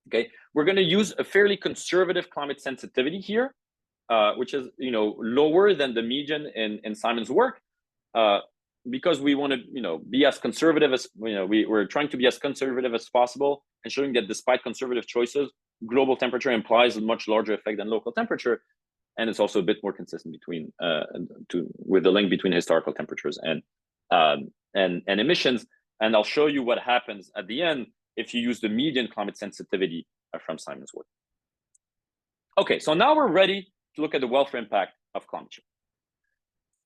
Okay, we're going to use a fairly conservative climate sensitivity here, which is lower than the median in Simon's work, because we want to be as conservative as we're trying to be as conservative as possible, and showing that despite conservative choices, global temperature implies a much larger effect than local temperature, and it's also a bit more consistent between with the link between historical temperatures and emissions. And I'll show you what happens at the end if you use the median climate sensitivity from Simon's work. Okay, so now we're ready to look at the welfare impact of climate change.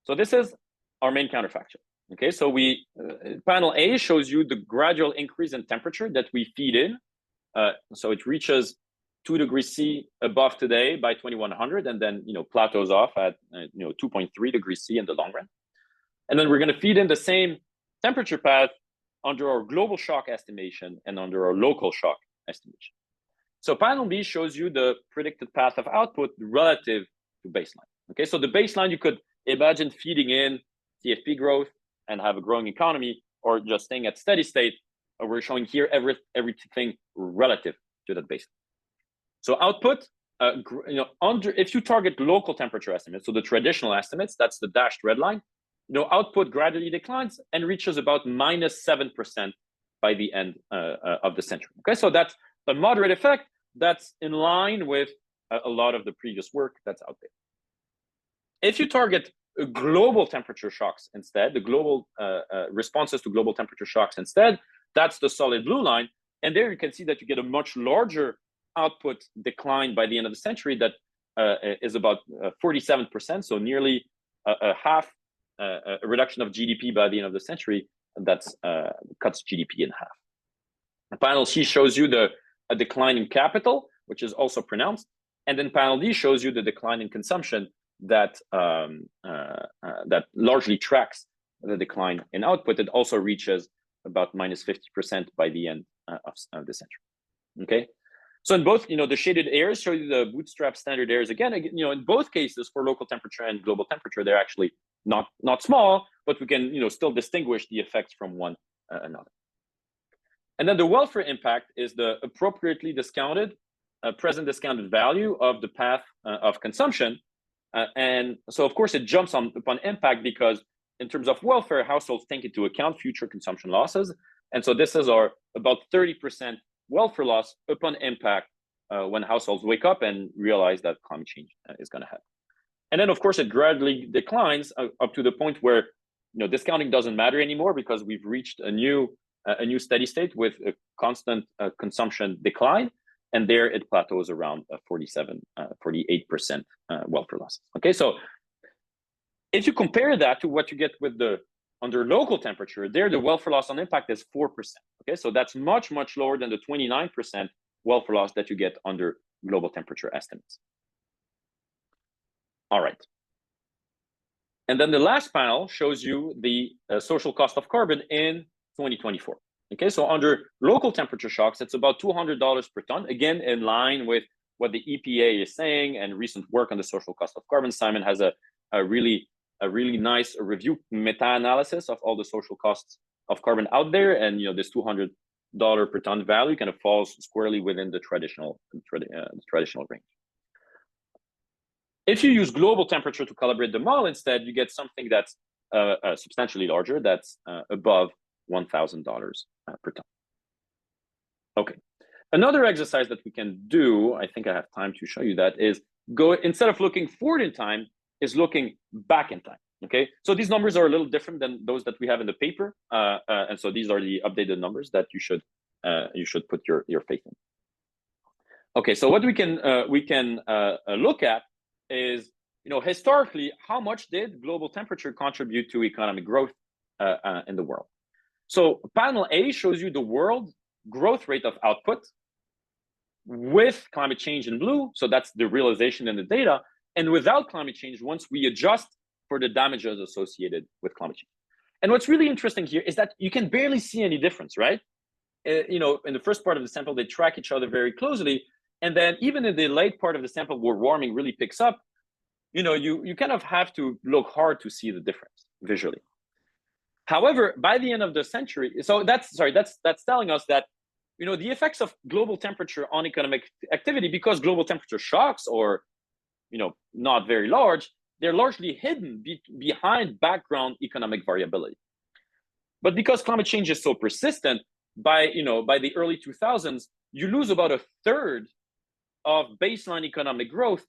So this is our main counterfactual. Okay, so panel A shows you the gradual increase in temperature that we feed in. So it reaches 2 degrees C above today by 2100, and then plateaus off at 2.3 degrees C in the long run. And then we're going to feed in the same temperature path under our global shock estimation and under our local shock estimation. So panel B shows you the predicted path of output relative to baseline. Okay, so the baseline, you could imagine feeding in CFP growth and have a growing economy, or just staying at steady state. We're showing here everything relative to that baseline. So output, if you target local temperature estimates, so the traditional estimates, that's the dashed red line, output gradually declines and reaches about -7% by the end of the century. Okay, so that's a moderate effect that's in line with a lot of the previous work that's out there. If you target global temperature shocks instead, the global responses to global temperature shocks instead, that's the solid blue line. And there you can see that you get a much larger output decline by the end of the century that is about 47%, so nearly a half a reduction of GDP by the end of the century. That's cuts GDP in half. Panel C shows you a decline in capital, which is also pronounced, and then panel D shows you the decline in consumption that that largely tracks the decline in output. It also reaches about -50% by the end of the century. Okay, so in both, the shaded areas show you the bootstrap standard areas again. In both cases for local temperature and global temperature, they're actually not small, but we can still distinguish the effects from one another. And then the welfare impact is the appropriately discounted present discounted value of the path of consumption. And so, of course, it jumps upon impact because in terms of welfare, households take into account future consumption losses. And so this is our about 30% welfare loss upon impact when households wake up and realize that climate change is going to happen. And then, of course, it gradually declines up to the point where discounting doesn't matter anymore because we've reached a new steady state with a constant consumption decline. And there it plateaus around 48% welfare losses. Okay, so if you compare that to what you get with under local temperature, there the welfare loss on impact is 4%. Okay, so that's much lower than the 29% welfare loss that you get under global temperature estimates. All right. And then the last panel shows you the social cost of carbon in 2024. Okay, so under local temperature shocks, it's about $200 per ton, again, in line with what the EPA is saying and recent work on the social cost of carbon. Simon has a really nice review meta-analysis of all the social costs of carbon out there, and this $200 per ton value kind of falls squarely within the traditional range. If you use global temperature to calibrate the model instead, you get something that's substantially larger, that's above $1,000 per ton. Okay, another exercise that we can do, I think I have time to show you that, is instead of looking forward in time, is looking back in time. Okay, so these numbers are a little different than those that we have in the paper, and so these are the updated numbers that you should put your faith in. Okay, so what we can look at is, historically, how much did global temperature contribute to economic growth in the world? So panel A shows you the world growth rate of output with climate change in blue, so that's the realization in the data, and without climate change once we adjust for the damages associated with climate change. And what's really interesting here is that you can barely see any difference, right? In the first part of the sample, they track each other very closely. And then even in the late part of the sample where warming really picks up, you kind of have to look hard to see the difference visually. However, by the end of the century, so that's telling us that, the effects of global temperature on economic activity, because global temperature shocks are, not very large, they're largely hidden behind background economic variability. But because climate change is so persistent, by the early 2000s, you lose about a third of baseline economic growth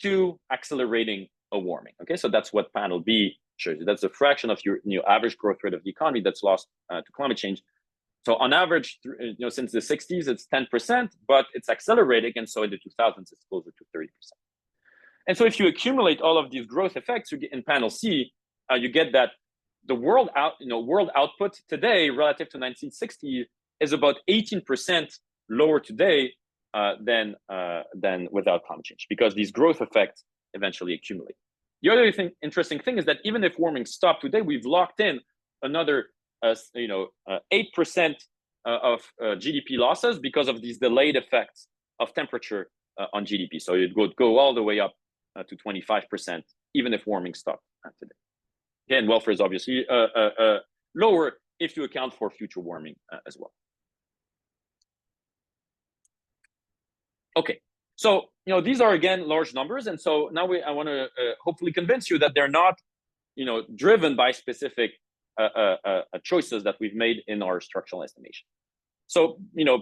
to accelerating a warming. Okay, so that's what panel B shows you. That's a fraction of your average growth rate of the economy that's lost to climate change. So on average, since the 60s, it's 10%, but it's accelerating, and so in the 2000s, it's closer to 30%. And so if you accumulate all of these growth effects, you get in panel C, you get that the world output today relative to 1960 is about 18% lower today than without climate change, because these growth effects eventually accumulate. The other interesting thing is that even if warming stopped today, we've locked in another 8% of GDP losses because of these delayed effects of temperature on GDP. So it would go all the way up to 25%, even if warming stopped today. Again, welfare is obviously lower if you account for future warming as well. Okay, so these are again large numbers, and so now I want to hopefully convince you that they're not driven by specific choices that we've made in our structural estimation. So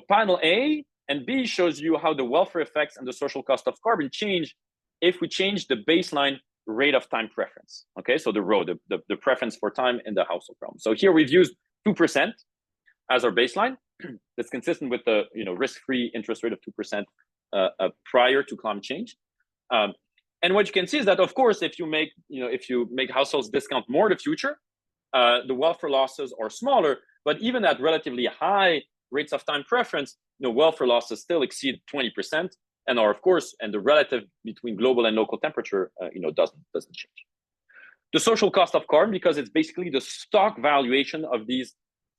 panel A and B shows you how the welfare effects and the social cost of carbon change if we change the baseline rate of time preference. Okay, so the preference for time in the household problem. So here we've used 2% as our baseline. That's consistent with the risk-free interest rate of 2% prior to climate change. And what you can see is that, of course, if you make households discount more the future, the welfare losses are smaller. But even at relatively high rates of time preference, welfare losses still exceed 20%, and are, of course, and the relative between global and local temperature, doesn't change. The social cost of carbon, because it's basically the stock valuation of these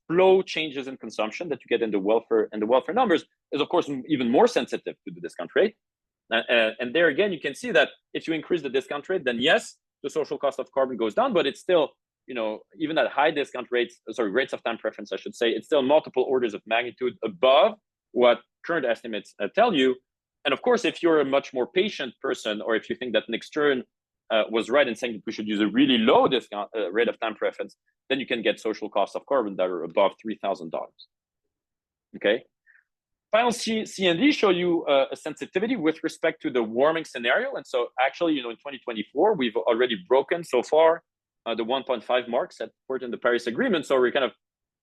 flow changes in consumption that you get in the welfare numbers, is of course even more sensitive to the discount rate. And there again, you can see that if you increase the discount rate, then yes, the social cost of carbon goes down, but it's still, even at high discount rates of time preference, I should say, it's still multiple orders of magnitude above what current estimates tell you. And of course, if you're a much more patient person, or if you think that Nick Stern was right in saying that we should use a really low discount rate of time preference, then you can get social costs of carbon that are above $3,000. Okay. Final C and D show you a sensitivity with respect to the warming scenario. And so actually, in 2024, we've already broken so far the 1.5 mark set forth in the Paris Agreement. So we're kind of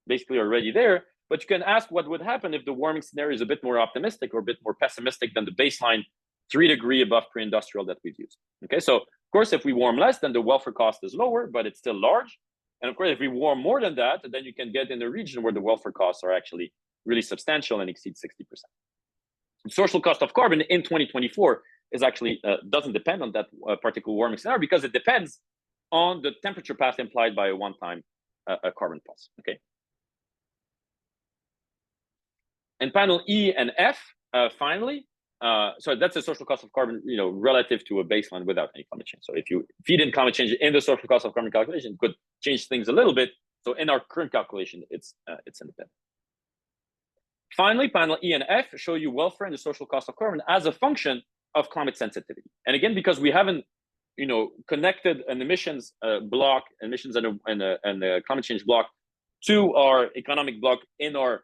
basically already there. But you can ask what would happen if the warming scenario is a bit more optimistic or a bit more pessimistic than the baseline 3 degree above pre-industrial that we've used. Okay, so of course, if we warm less, then the welfare cost is lower, but it's still large. And of course, if we warm more than that, then you can get in a region where the welfare costs are actually really substantial and exceed 60%. Social cost of carbon in 2024 is actually doesn't depend on that particular warming scenario, because it depends on the temperature path implied by a one-time carbon pulse. Okay. And panel E and F, finally, so that's the social cost of carbon, relative to a baseline without any climate change. So if you feed in climate change in the social cost of carbon calculation, it could change things a little bit. So in our current calculation, it's independent. Finally, panel E and F show you welfare and the social cost of carbon as a function of climate sensitivity. And again, because we haven't, connected an emissions block, emissions and a climate change block to our economic block in our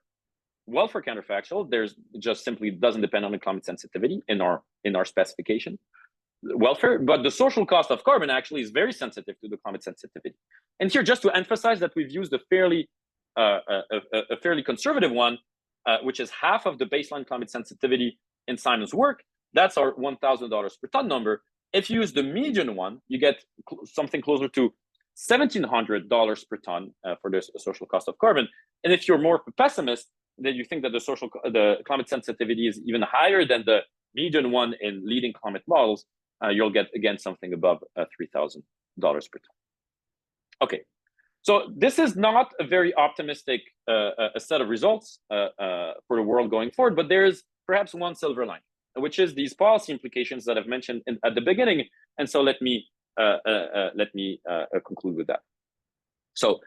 welfare counterfactual, there's just simply doesn't depend on the climate sensitivity in our specification welfare, but the social cost of carbon actually is very sensitive to the climate sensitivity. And here, just to emphasize that we've used a fairly conservative one, which is half of the baseline climate sensitivity in Simon's work. That's our $1,000 per ton number. If you use the median one, you get something closer to $1,700 per ton for the social cost of carbon. And if you're more pessimist, then you think that the climate sensitivity is even higher than the median one in leading climate models, you'll get again something above $3,000 per ton. Okay, so this is not a very optimistic a set of results for the world going forward, but there is perhaps one silver line, which is these policy implications that I've mentioned at the beginning. And so let me conclude with that. So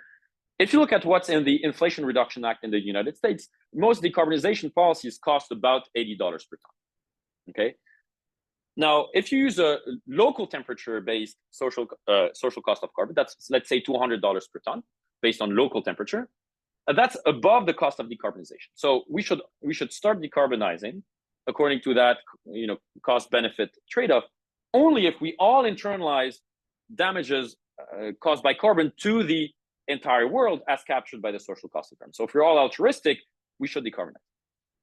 if you look at what's in the Inflation Reduction Act in the United States, most decarbonization policies cost about $80 per ton. Okay. Now, if you use a local temperature-based social cost of carbon, that's, let's say, $200 per ton based on local temperature. That's above the cost of decarbonization. So we should start decarbonizing according to that cost-benefit trade-off only if we all internalize damages caused by carbon to the entire world as captured by the social cost of carbon. So if we're all altruistic, we should decarbonize.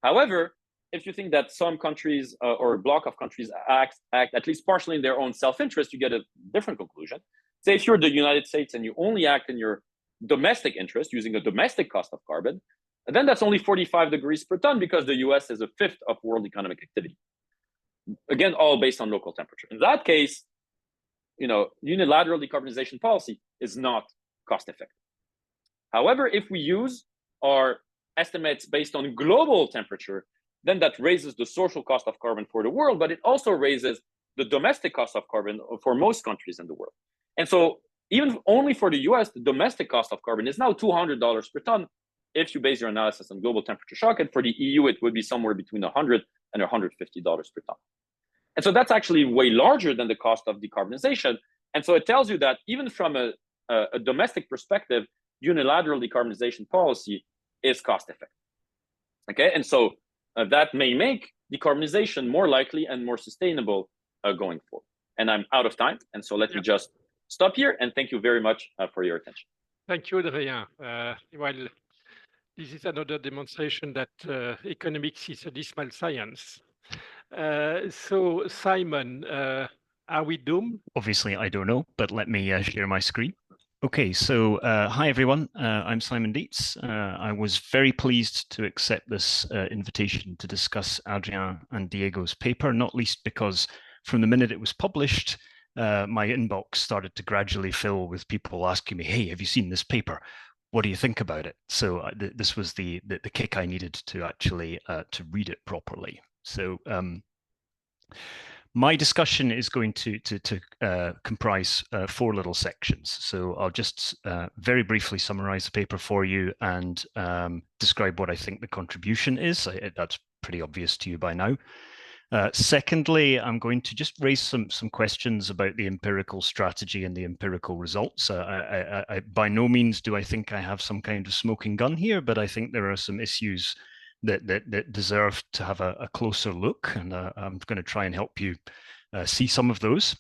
However, if you think that some countries or a block of countries act at least partially in their own self-interest, you get a different conclusion. Say if you're the United States and you only act in your domestic interest using a domestic cost of carbon, then that's only 45 degrees per ton because the US is a fifth of world economic activity. Again, all based on local temperature. In that case, unilateral decarbonization policy is not cost effective. However, if we use our estimates based on global temperature, then that raises the social cost of carbon for the world, but it also raises the domestic cost of carbon for most countries in the world. And so even only for the US, the domestic cost of carbon is now $200 per ton if you base your analysis on global temperature shock. And for the EU, it would be somewhere between $100 and $150 per ton. And so that's actually way larger than the cost of decarbonization. And so it tells you that even from a domestic perspective, unilateral decarbonization policy is cost effective. Okay, and so that may make decarbonization more likely and more sustainable going forward. And I'm out of time, and so let me just stop here, and thank you very much for your attention. Thank you, Adrien. Well, this is another demonstration that economics is a dismal science. So, Simon, are we doomed? Obviously, I don't know, but let me share my screen. Okay, so hi everyone, I'm Simon Dietz. I was very pleased to accept this invitation to discuss Adrien and Diego's paper, not least because from the minute it was published, my inbox started to gradually fill with people asking me, hey, have you seen this paper? What do you think about it? So this was the kick I needed to actually to read it properly. So my discussion is going to comprise 4 little sections. So I'll just very briefly summarize the paper for you and describe what I think the contribution is. That's pretty obvious to you by now. Secondly, I'm going to just raise some questions about the empirical strategy and the empirical results. I by no means do I think I have some kind of smoking gun here, but I think there are some issues that deserve to have a closer look, and I'm going to try and help you see some of those.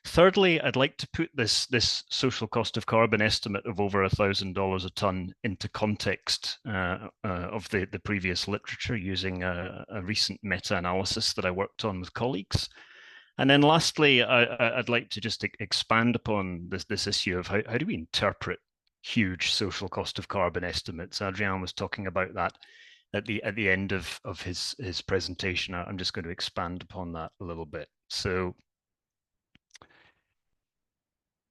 Thirdly, I'd like to put this social cost of carbon estimate of over $1,000 a ton into context of the previous literature using a recent meta-analysis that I worked on with colleagues. And then lastly, I'd like to just expand upon this issue of how do we interpret huge social cost of carbon estimates. Adrien was talking about that at the end of his presentation. I'm just going to expand upon that a little bit. So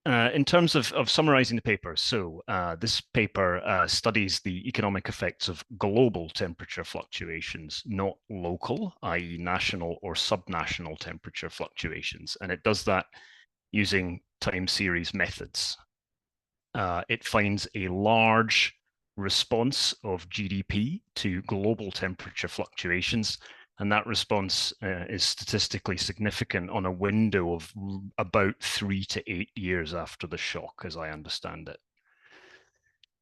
in terms of summarizing the paper, so this paper studies the economic effects of global temperature fluctuations, not local, i.e. national or subnational temperature fluctuations. And it does that using time series methods. it finds a large response of GDP to global temperature fluctuations, and that response is statistically significant on a window of about 3 to 8 years after the shock, as I understand it.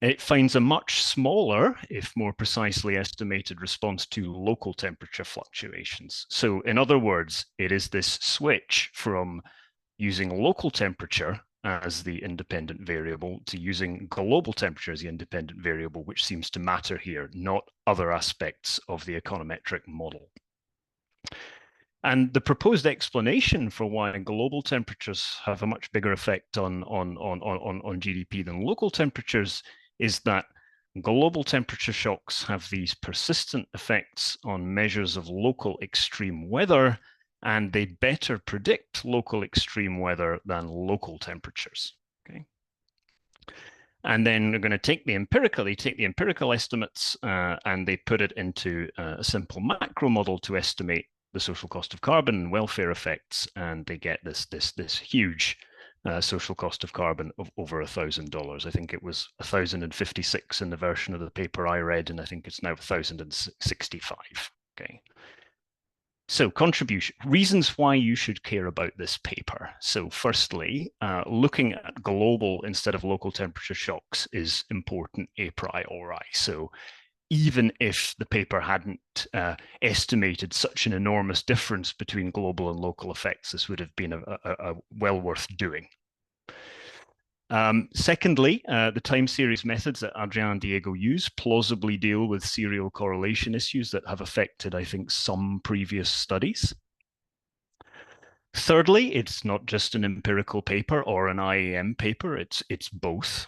It finds a much smaller, if more precisely estimated, response to local temperature fluctuations. So in other words, it is this switch from using local temperature as the independent variable to using global temperature as the independent variable, which seems to matter here, not other aspects of the econometric model. And the proposed explanation for why global temperatures have a much bigger effect on GDP than local temperatures is that global temperature shocks have these persistent effects on measures of local extreme weather, and they better predict local extreme weather than local temperatures. Okay. And then they're going to take the empirical estimates and they put it into a simple macro model to estimate the social cost of carbon and welfare effects, and they get this huge social cost of carbon of over $1,000. I think it was 1,056 in the version of the paper I read, and I think it's now 1,065. Okay. So contribution, reasons why you should care about this paper. So firstly, looking at global instead of local temperature shocks is important a priori. So even if the paper hadn't estimated such an enormous difference between global and local effects, this would have been a well worth doing. Secondly, the time series methods that Adrien and Diego use plausibly deal with serial correlation issues that have affected, I think, some previous studies. Thirdly, it's not just an empirical paper or an IAM paper, it's both.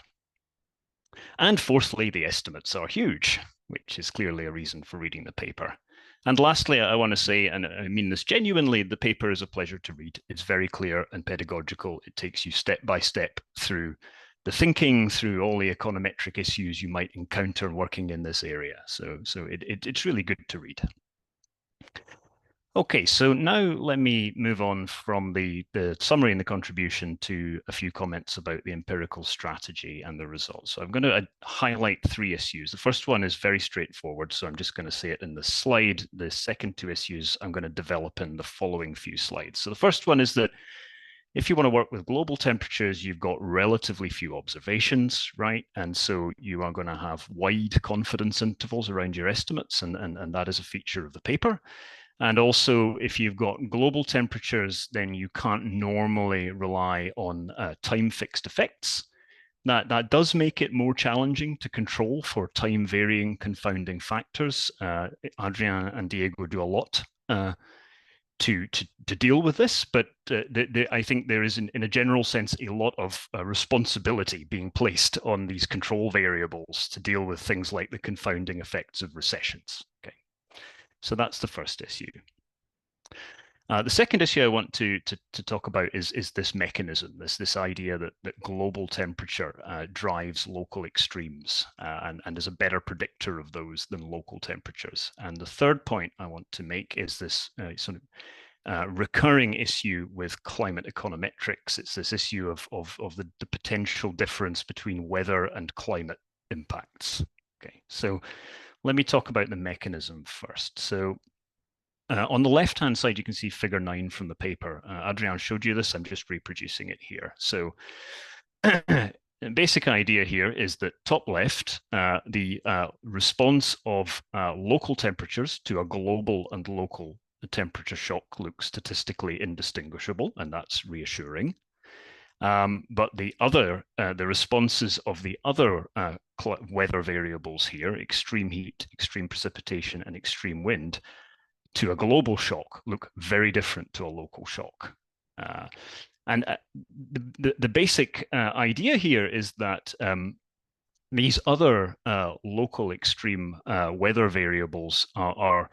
And fourthly, the estimates are huge, which is clearly a reason for reading the paper. And lastly, I want to say, and I mean this genuinely, the paper is a pleasure to read. It's very clear and pedagogical. It takes you step by step through the thinking, through all the econometric issues you might encounter working in this area. So it's really good to read. Okay, so now let me move on from the summary and the contribution to a few comments about the empirical strategy and the results. So I'm going to highlight 3 issues. The first one is very straightforward, so I'm just going to say it in the slide. The second 2 issues I'm going to develop in the following few slides. So the first one is that if you want to work with global temperatures, you've got relatively few observations, right? And so you are going to have wide confidence intervals around your estimates, and that is a feature of the paper. And also, if you've got global temperatures, then you can't normally rely on time-fixed effects. That does make it more challenging to control for time-varying confounding factors. Adrien and Diego do a lot to deal with this, but I think there is, in a general sense, a lot of responsibility being placed on these control variables to deal with things like the confounding effects of recessions. Okay. So that's the first issue. The second issue I want to talk about is this mechanism, this idea that global temperature drives local extremes and is a better predictor of those than local temperatures. And the third point I want to make is this sort of recurring issue with climate econometrics. It's this issue of the potential difference between weather and climate impacts. Okay, so let me talk about the mechanism first. So on the left-hand side, you can see figure 9 from the paper. Adrien showed you this. I'm just reproducing it here. So the basic idea here is that top left, the response of local temperatures to a global and local temperature shock looks statistically indistinguishable, and that's reassuring. But the responses of the other weather variables here, extreme heat, extreme precipitation, and extreme wind, to a global shock look very different to a local shock. And the basic idea here is that these other local extreme weather variables are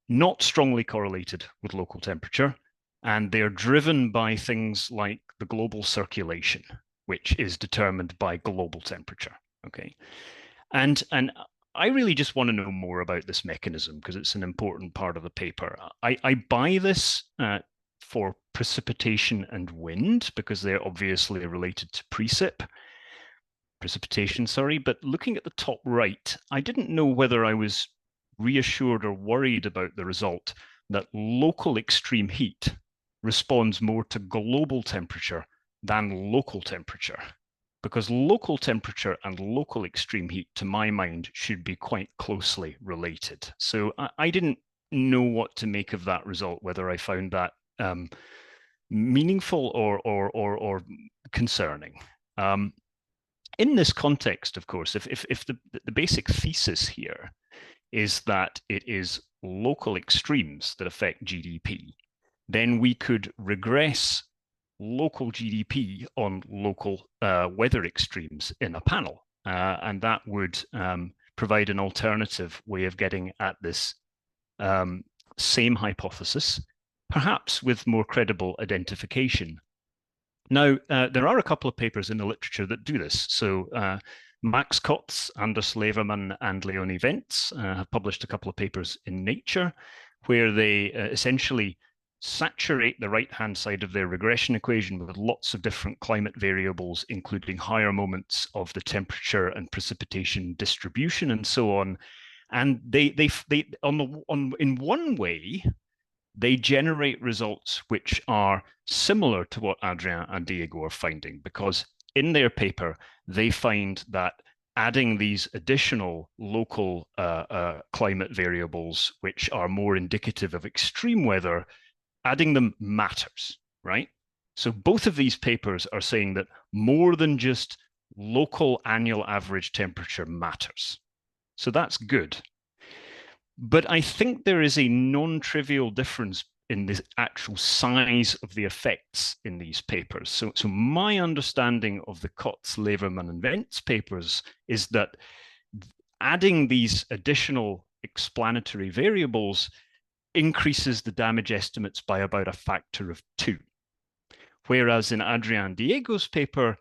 not strongly correlated with local temperature, and they're driven by things like the global circulation, which is determined by global temperature. Okay, and I really just want to know more about this mechanism because it's an important part of the paper. I buy this for precipitation and wind because they're obviously related to precip. precipitation, sorry, but looking at the top right, I didn't know whether I was reassured or worried about the result that local extreme heat responds more to global temperature than local temperature, because local temperature and local extreme heat, to my mind, should be quite closely related. So I didn't know what to make of that result, whether I found that meaningful or concerning. In this context, of course, if the basic thesis here is that it is local extremes that affect GDP, then we could regress local GDP on local weather extremes in a panel. And that would provide an alternative way of getting at this same hypothesis, perhaps with more credible identification. Now, there are a couple of papers in the literature that do this. So Max Kotz, Anders Levermann, and Leonie Wentz have published a couple of papers in Nature, where they essentially saturate the right-hand side of their regression equation with lots of different climate variables, including higher moments of the temperature and precipitation distribution and so on. And in one way, they generate results which are similar to what Adrien and Diego are finding, because in their paper, they find that adding these additional local climate variables, which are more indicative of extreme weather, adding them matters, right? So both of these papers are saying that more than just local annual average temperature matters. So that's good. But I think there is a non-trivial difference in the actual size of the effects in these papers. So my understanding of the Kotz, Levermann, and Wentz papers is that adding these additional explanatory variables increases the damage estimates by about a factor of 2. Whereas in Adrien Diego's paper,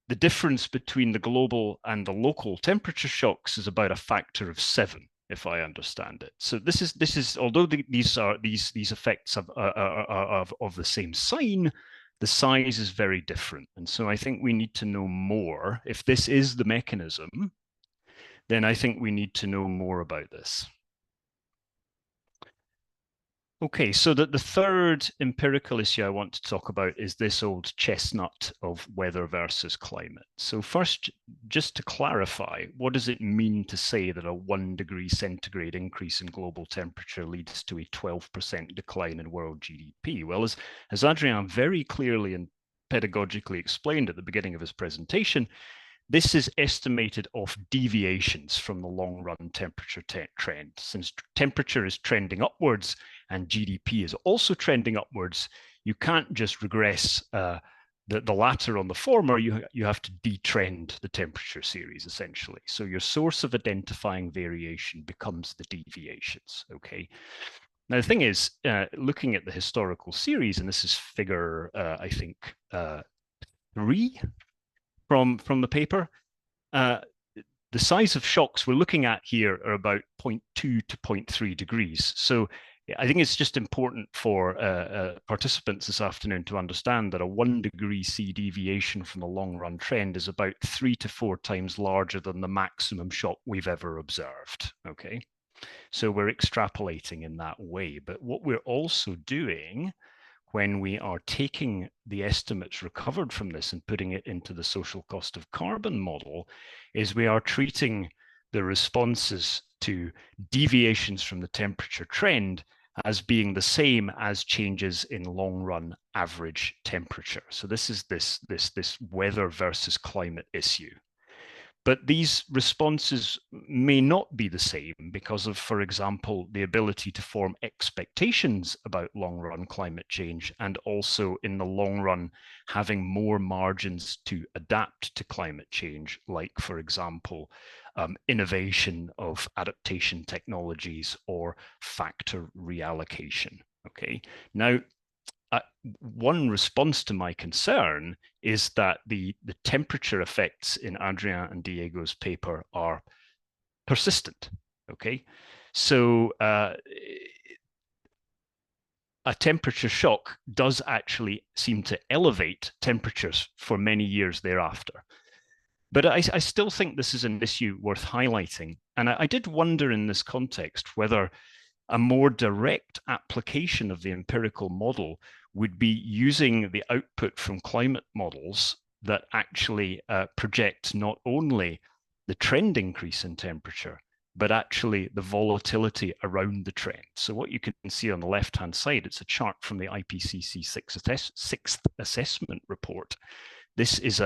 the difference between the global and the local temperature shocks is about a factor of 7. If I understand it. So this is although these effects are of the same sign, the size is very different. And so I think we need to know more. If this is the mechanism, then I think we need to know more about this. Okay, so the third empirical issue I want to talk about is this old chestnut of weather versus climate. So first, just to clarify, what does it mean to say that a 1 degree centigrade increase in global temperature leads to a 12% decline in world GDP? Well, as Adrien very clearly and pedagogically explained at the beginning of his presentation, this is estimated off deviations from the long-run temperature trend. Since temperature is trending upwards and GDP is also trending upwards, you can't just regress the latter on the former, you have to detrend the temperature series, essentially. So your source of identifying variation becomes the deviations, okay? Now, the thing is, looking at the historical series, and this is figure, I think, 3, from the paper, the size of shocks we're looking at here are about 0.2 to 0.3 degrees. So I think it's just important for participants this afternoon to understand that a 1 degree C deviation from the long run trend is about 3 to 4 times larger than the maximum shock we've ever observed, okay? So we're extrapolating in that way. But what we're also doing when we are taking the estimates recovered from this and putting it into the social cost of carbon model is we are treating the responses to deviations from the temperature trend as being the same as changes in long-run average temperature. So this is this weather versus climate issue. But these responses may not be the same because of, for example, the ability to form expectations about long-run climate change, and also in the long run, having more margins to adapt to climate change, like, for example, innovation of adaptation technologies or factor reallocation, okay? Now, one response to my concern is that the temperature effects in Adrien and Diego's paper are persistent, okay? So a temperature shock does actually seem to elevate temperatures for many years thereafter. But I still think this is an issue worth highlighting. And I did wonder in this context whether a more direct application of the empirical model would be using the output from climate models that actually project not only the trend increase in temperature, but actually the volatility around the trend. So what you can see on the left-hand side, it's a chart from the IPCC sixth assessment report. This is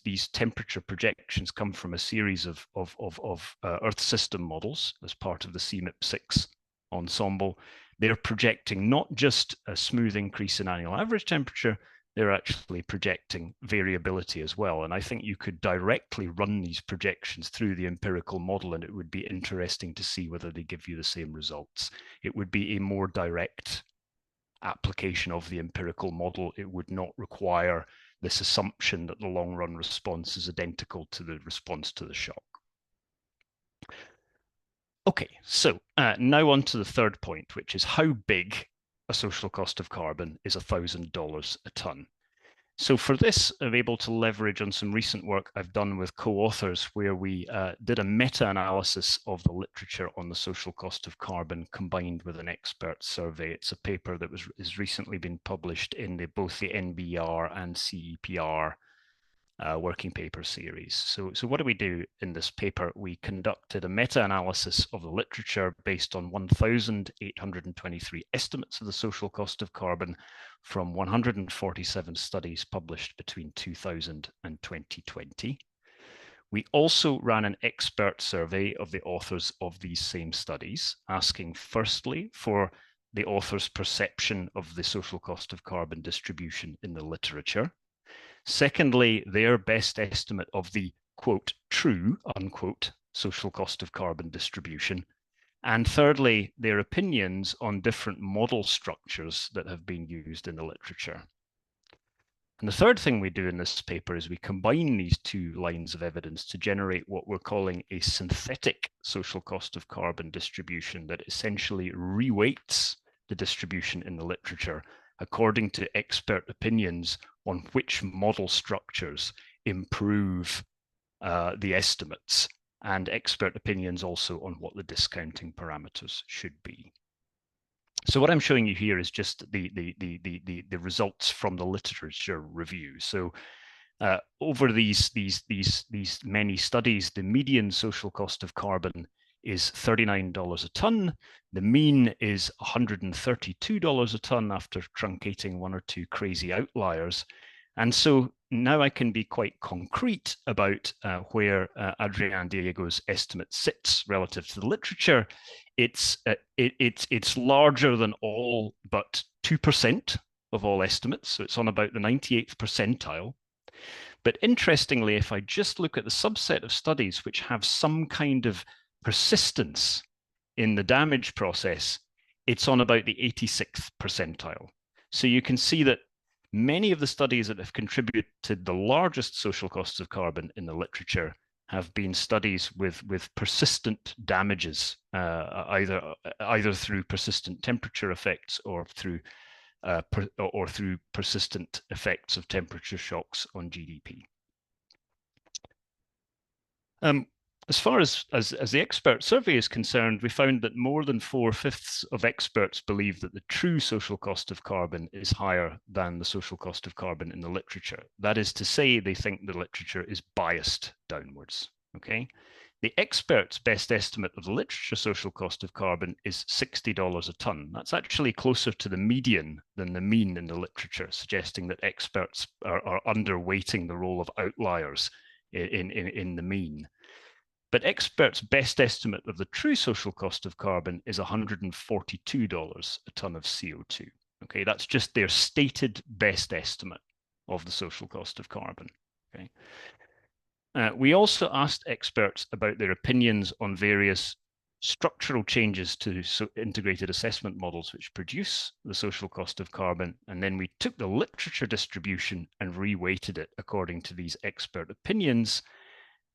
these temperature projections come from a series of Earth system models as part of the CMIP6 ensemble. They're projecting not just a smooth increase in annual average temperature, they're actually projecting variability as well. And I think you could directly run these projections through the empirical model, and it would be interesting to see whether they give you the same results. It would be a more direct application of the empirical model. It would not require this assumption that the long run response is identical to the response to the shock. Okay, so now on to the third point, which is how big a social cost of carbon is $1,000 a ton. So for this, I'm able to leverage on some recent work I've done with co-authors where we did a meta-analysis of the literature on the social cost of carbon combined with an expert survey. It's a paper that has recently been published in both the NBER and CEPR working paper series. So what do we do in this paper? We conducted a meta-analysis of the literature based on 1,823 estimates of the social cost of carbon from 147 studies published between 2000 and 2020. We also ran an expert survey of the authors of these same studies, asking firstly for the author's perception of the social cost of carbon distribution in the literature. Secondly, their best estimate of the, quote, true, unquote, social cost of carbon distribution. And thirdly, their opinions on different model structures that have been used in the literature. And the third thing we do in this paper is we combine these two lines of evidence to generate what we're calling a synthetic social cost of carbon distribution that essentially reweights the distribution in the literature according to expert opinions on which model structures improve the estimates, and expert opinions also on what the discounting parameters should be. So what I'm showing you here is just the results from the literature review. So over these many studies, the median social cost of carbon is $39 a ton. The mean is $132 a ton after truncating one or two crazy outliers. And so now I can be quite concrete about where Adrien Billal's estimate sits relative to the literature. It's larger than all but 2% of all estimates. So it's on about the 98th percentile. But interestingly, if I just look at the subset of studies which have some kind of persistence in the damage process, it's on about the 86th percentile. So you can see that many of the studies that have contributed to the largest social costs of carbon in the literature have been studies with persistent damages, either through persistent temperature effects or through persistent effects of temperature shocks on GDP. As far as the expert survey is concerned, we found that more than 4/5 of experts believe that the true social cost of carbon is higher than the social cost of carbon in the literature. That is to say, they think the literature is biased downwards, okay? The expert's best estimate of the literature social cost of carbon is $60 a ton. That's actually closer to the median than the mean in the literature, suggesting that experts are underweighting the role of outliers in the mean. But experts' best estimate of the true social cost of carbon is $142 a ton of CO2. Okay, that's just their stated best estimate of the social cost of carbon. Okay. We also asked experts about their opinions on various structural changes to integrated assessment models which produce the social cost of carbon, and then we took the literature distribution and reweighted it according to these expert opinions.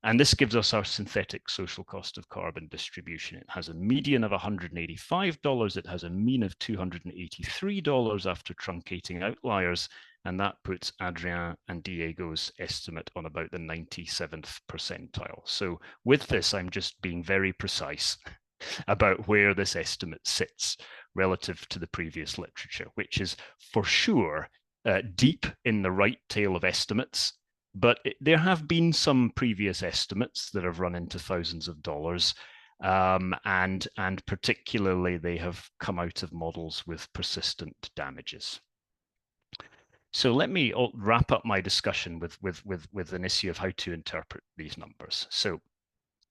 And this gives us our synthetic social cost of carbon distribution. It has a median of $185. It has a mean of $283 after truncating outliers. and that puts Adrien and Diego's estimate on about the 97th percentile. So with this, I'm just being very precise about where this estimate sits relative to the previous literature, which is for sure deep in the right tail of estimates, but there have been some previous estimates that have run into thousands of dollars, and particularly they have come out of models with persistent damages. So let me wrap up my discussion with an issue of how to interpret these numbers. So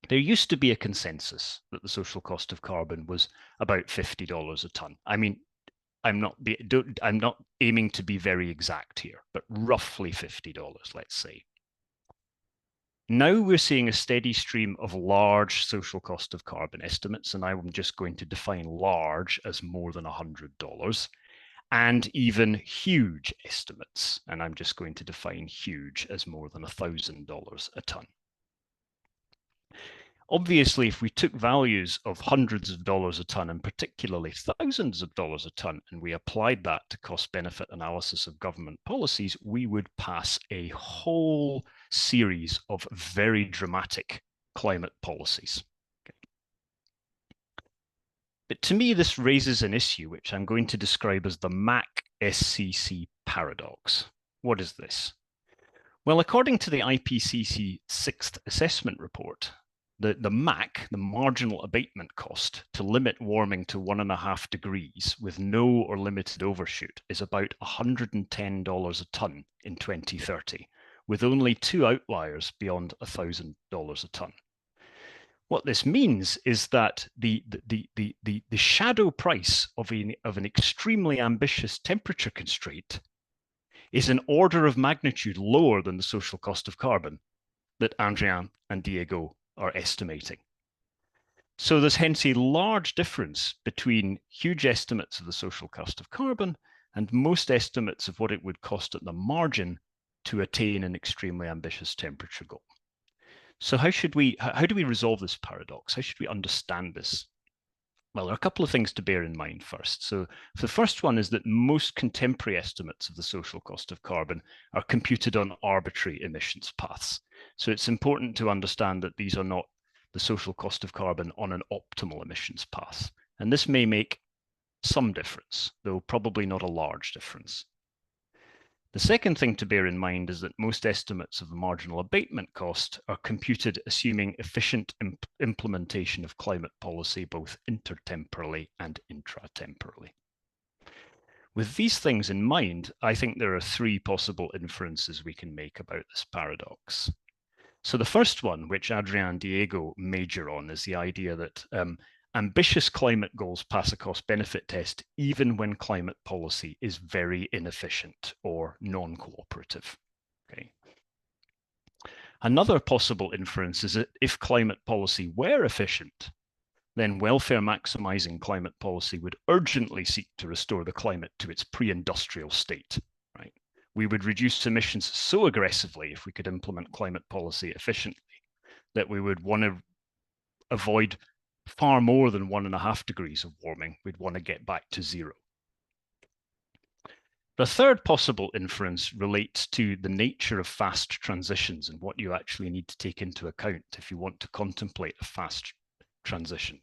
there used to be a consensus that the social cost of carbon was about $50 a ton. I mean, I'm not aiming to be very exact here, but roughly $50, let's say. Now we're seeing a steady stream of large social cost of carbon estimates, and I'm just going to define large as more than $100, and even huge estimates, and I'm just going to define huge as more than $1,000 a ton. Obviously, if we took values of hundreds of dollars a ton, and particularly thousands of dollars a ton, and we applied that to cost-benefit analysis of government policies, we would pass a whole series of very dramatic climate policies. But to me, this raises an issue which I'm going to describe as the MAC-SCC paradox. What is this? Well, according to the IPCC 6th assessment report, the MAC, the marginal abatement cost to limit warming to 1.5 degrees with no or limited overshoot is about $110 a ton in 2030, with only 2 outliers beyond $1,000 a ton. What this means is that the shadow price of an extremely ambitious temperature constraint is an order of magnitude lower than the social cost of carbon that Adrien and Diego are estimating. So there's hence a large difference between huge estimates of the social cost of carbon and most estimates of what it would cost at the margin to attain an extremely ambitious temperature goal. So how do we resolve this paradox? How should we understand this? Well, there are a couple of things to bear in mind first. So the first one is that most contemporary estimates of the social cost of carbon are computed on arbitrary emissions paths. So it's important to understand that these are not the social cost of carbon on an optimal emissions path. And this may make some difference, though probably not a large difference. The second thing to bear in mind is that most estimates of the marginal abatement cost are computed assuming efficient implementation of climate policy both intertemporally and intratemporally. With these things in mind, I think there are 3 possible inferences we can make about this paradox. So the first one, which Adrien and Diego major on, is the idea that ambitious climate goals pass a cost-benefit test even when climate policy is very inefficient or non-cooperative. Okay. Another possible inference is that if climate policy were efficient, then welfare maximizing climate policy would urgently seek to restore the climate to its pre-industrial state. Right? We would reduce emissions so aggressively if we could implement climate policy efficiently that we would want to avoid far more than 1.5 degrees of warming. We'd want to get back to 0. The third possible inference relates to the nature of fast transitions and what you actually need to take into account if you want to contemplate a fast transition.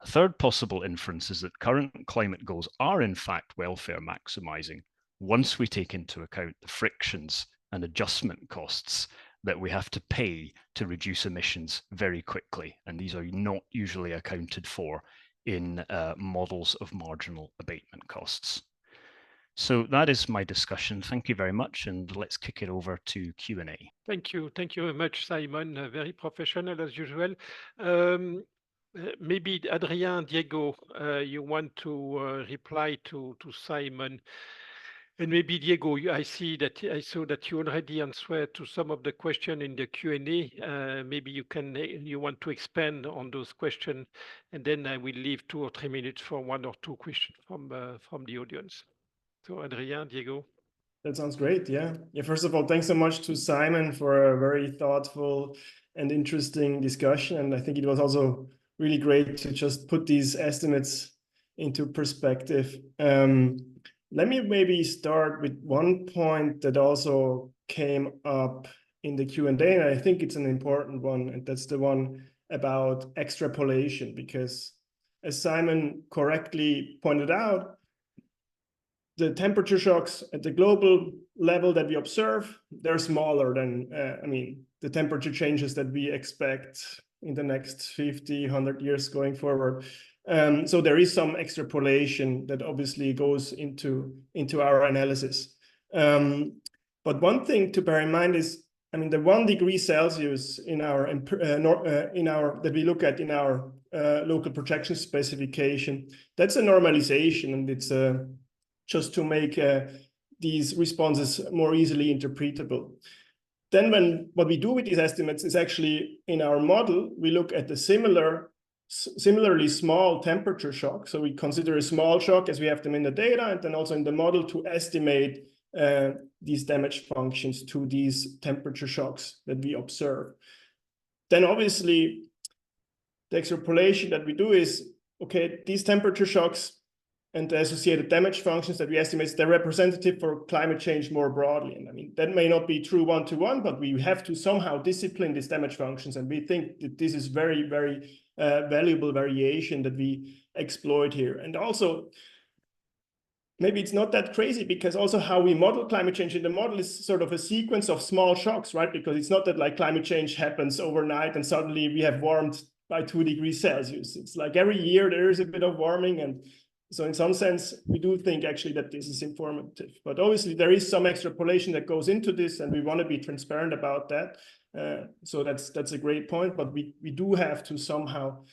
A third possible inference is that current climate goals are in fact welfare maximizing once we take into account the frictions and adjustment costs that we have to pay to reduce emissions very quickly. And these are not usually accounted for in models of marginal abatement costs. So that is my discussion. Thank you very much. And let's kick it over to Q&A. Thank you. Thank you very much, Simon. Very professional as usual. Maybe Adrien, Diego, you want to reply to Simon. And maybe Diego, I saw that you already answered to some of the questions in the Q&A. Maybe you want to expand on those questions, and then I will leave 2 or 3 minutes for 1 or 2 questions from the audience. So Adrien, Diego. That sounds great. Yeah. First of all, thanks so much to Simon for a very thoughtful and interesting discussion. And I think it was also really great to just put these estimates into perspective. let me maybe start with one point that also came up in the Q&A, and I think it's an important one, and that's the one about extrapolation, because as Simon correctly pointed out, the temperature shocks at the global level that we observe, they're smaller than, the temperature changes that we expect in the next 50, 100 years going forward. So there is some extrapolation that obviously goes into our analysis. But one thing to bear in mind is, the 1 degree Celsius in our that we look at in our local projection specification, that's a normalization, and it's just to make these responses more easily interpretable. Then what we do with these estimates is actually in our model, we look at the similarly small temperature shock. So we consider a small shock as we have them in the data, and then also in the model to estimate these damage functions to these temperature shocks that we observe. Then obviously the extrapolation that we do is, okay, these temperature shocks and the associated damage functions that we estimate, they're representative for climate change more broadly. And that may not be true one-to-one, but we have to somehow discipline these damage functions. And we think that this is very, very valuable variation that we exploit here. And also, maybe it's not that crazy, because also how we model climate change in the model is sort of a sequence of small shocks, right? Because it's not that like climate change happens overnight and suddenly we have warmed by 2 degrees Celsius. It's like every year there is a bit of warming, and so in some sense, we do think actually that this is informative. But obviously there is some extrapolation that goes into this, and we want to be transparent about that. So that's a great point, but we do have to somehow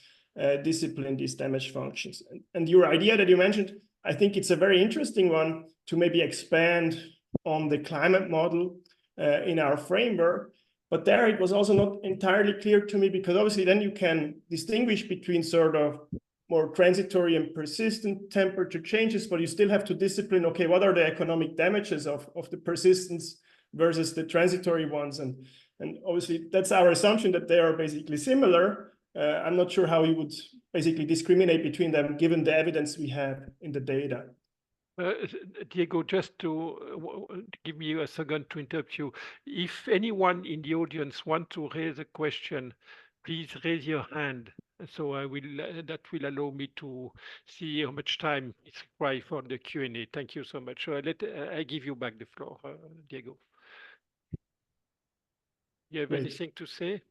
discipline these damage functions. And your idea that you mentioned, I think it's a very interesting one to maybe expand on the climate model in our framework. But there it was also not entirely clear to me, because obviously then you can distinguish between sort of more transitory and persistent temperature changes, but you still have to discipline, okay, what are the economic damages of the persistence versus the transitory ones? And obviously that's our assumption that they are basically similar. I'm not sure how we would basically discriminate between them given the evidence we have in the data. Diego, just to give me a second to interrupt you. If anyone in the audience wants to raise a question, please raise your hand. So that will allow me to see how much time is required for the Q&A. Thank you so much. So I give you back the floor, Diego. You have anything to say?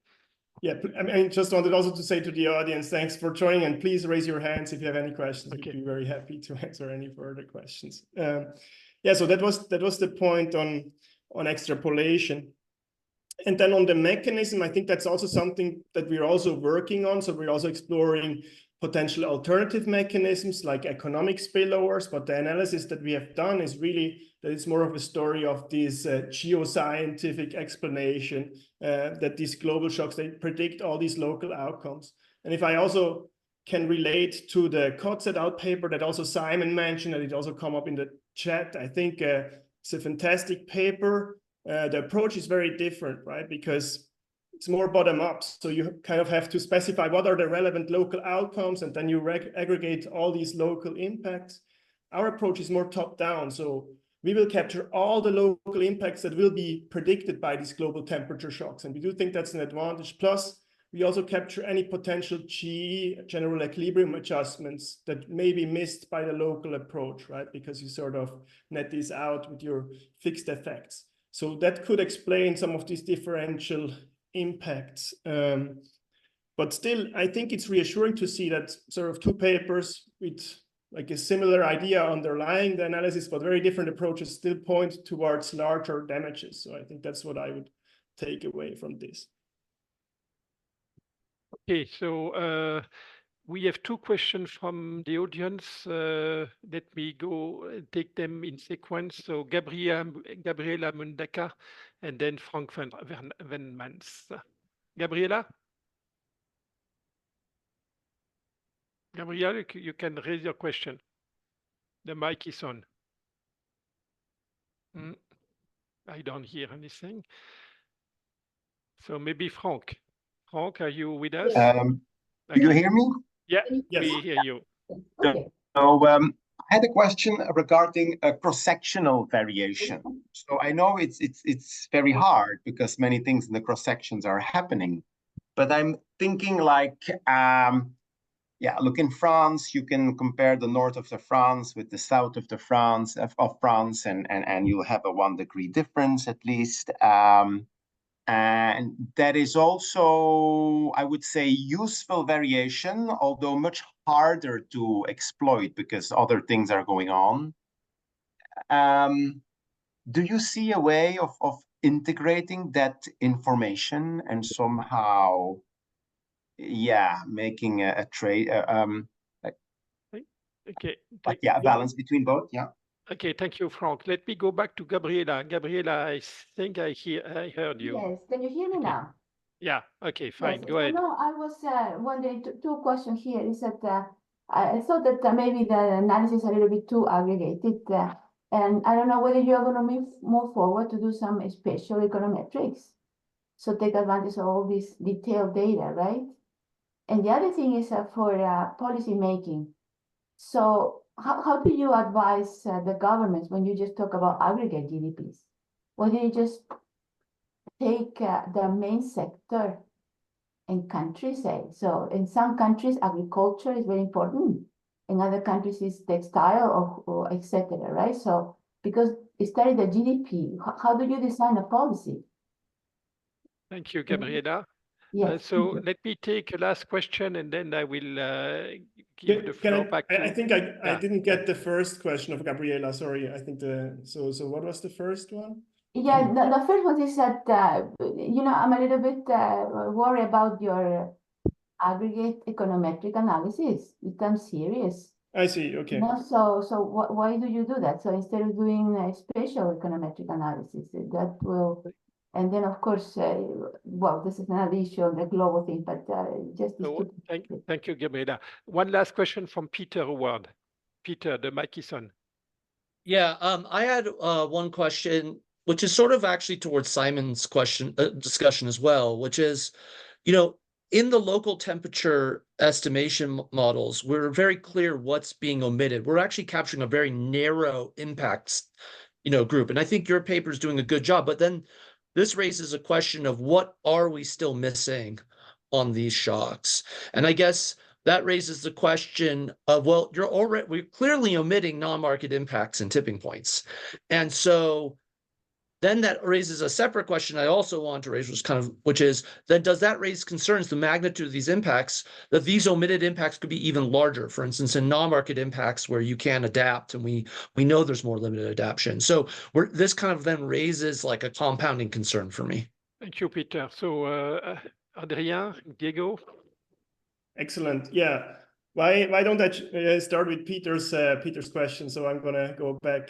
Yeah, I just wanted also to say to the audience, thanks for joining, and please raise your hands if you have any questions. Okay. We'd be very happy to answer any further questions. Yeah, so that was the point on extrapolation. And then on the mechanism, I think that's also something that we're also working on. So we're also exploring potential alternative mechanisms like economic spillovers, but the analysis that we have done is really that it's more of a story of this geoscientific explanation that these global shocks, they predict all these local outcomes. And if I also can relate to the COT set out paper that also Simon mentioned, and it also come up in the chat, I think it's a fantastic paper. The approach is very different, right? Because it's more bottom up. So you kind of have to specify what are the relevant local outcomes, and then you aggregate all these local impacts. Our approach is more top down. So we will capture all the local impacts that will be predicted by these global temperature shocks. And we do think that's an advantage. Plus, we also capture any potential GE, general equilibrium adjustments that may be missed by the local approach, right? Because you sort of net these out with your fixed effects. So that could explain some of these differential impacts. But still, I think it's reassuring to see that sort of two papers with like a similar idea underlying the analysis, but very different approaches still point towards larger damages. So I think that's what I would take away from this. Okay, so we have two questions from the audience. Let me go take them in sequence. So Gabriela Mundaka, and then Frank van Mans. Gabriela? Gabriela, you can raise your question. The mic is on. I don't hear anything. So maybe Frank. Frank, are you with us? Do you hear me? Yeah, yes. We hear you. So I had a question regarding a cross-sectional variation. So I know it's very hard because many things in the cross-sections are happening, but I'm thinking like, yeah, look, in France, you can compare the north of the France with the south of the France, and you'll have a 1 degree difference at least. And that is also, I would say, useful variation, although much harder to exploit because other things are going on. Do you see a way of integrating that information and somehow, yeah, making a trade, Okay. yeah, a balance between both? Yeah. Okay, thank you, Frank. Let me go back to Gabriela. Gabriela, I think I heard you. Yes, can you hear me now? Yeah, okay, fine, Yes. go ahead. No, I was wondering, two questions here. Is that I thought that maybe the analysis is a little bit too aggregated, and I don't know whether you are going to move forward to do some spatial econometrics, so take advantage of all this detailed data, right? And the other thing is for policy making. So how do you advise the governments when you just talk about aggregate GDPs? Whether you just take the main sector in countries, say. So in some countries, agriculture is very important. In other countries, it's textile or etc. Right? So because it studied the GDP, how do you design a policy? Thank you, Gabriela. Yes. So let me take a last question, and then I will give the floor back to... I think I didn't get the first question of Gabriela. Sorry. I think so what was the first one? Yeah, the first one is that, I'm a little bit worried about your aggregate econometric analysis. It becomes serious. I see, okay. So why do you do that? So instead of doing a spatial econometric analysis, that will, and then of course, well, this is another issue on the global thing, but just thank you, Gabriela. One last question from Peter Howard. Peter, the mic is on. Yeah, I had one question, which is sort of actually towards Simon's question discussion as well, which is, in the local temperature estimation models, we're very clear what's being omitted. We're actually capturing a very narrow impacts, group. And I think your paper is doing a good job. But then this raises a question of what are we still missing on these shocks? And I guess that raises the question of, well, we're clearly omitting non-market impacts and tipping points. And so then that raises a separate question I also want to raise, which is, then does that raise concerns, the magnitude of these impacts, that these omitted impacts could be even larger, for instance, in non-market impacts where you can adapt and we know there's more limited adaptation. So this kind of then raises like a compounding concern for me. Thank you, Peter. So Adrien, Diego? Excellent. Yeah. Why don't I start with Peter's question? So I'm gonna go back.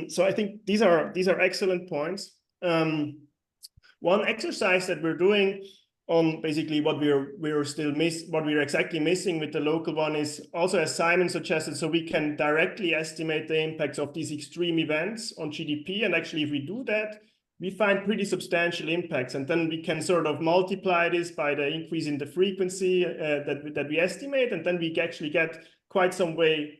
So I think these are excellent points. One exercise that we're doing on basically what we're exactly missing with the local one is also, as Simon suggested, so we can directly estimate the impacts of these extreme events on GDP. And actually, if we do that, we find pretty substantial impacts, and then we can sort of multiply this by the increase in the frequency that we estimate, and then we actually get quite some way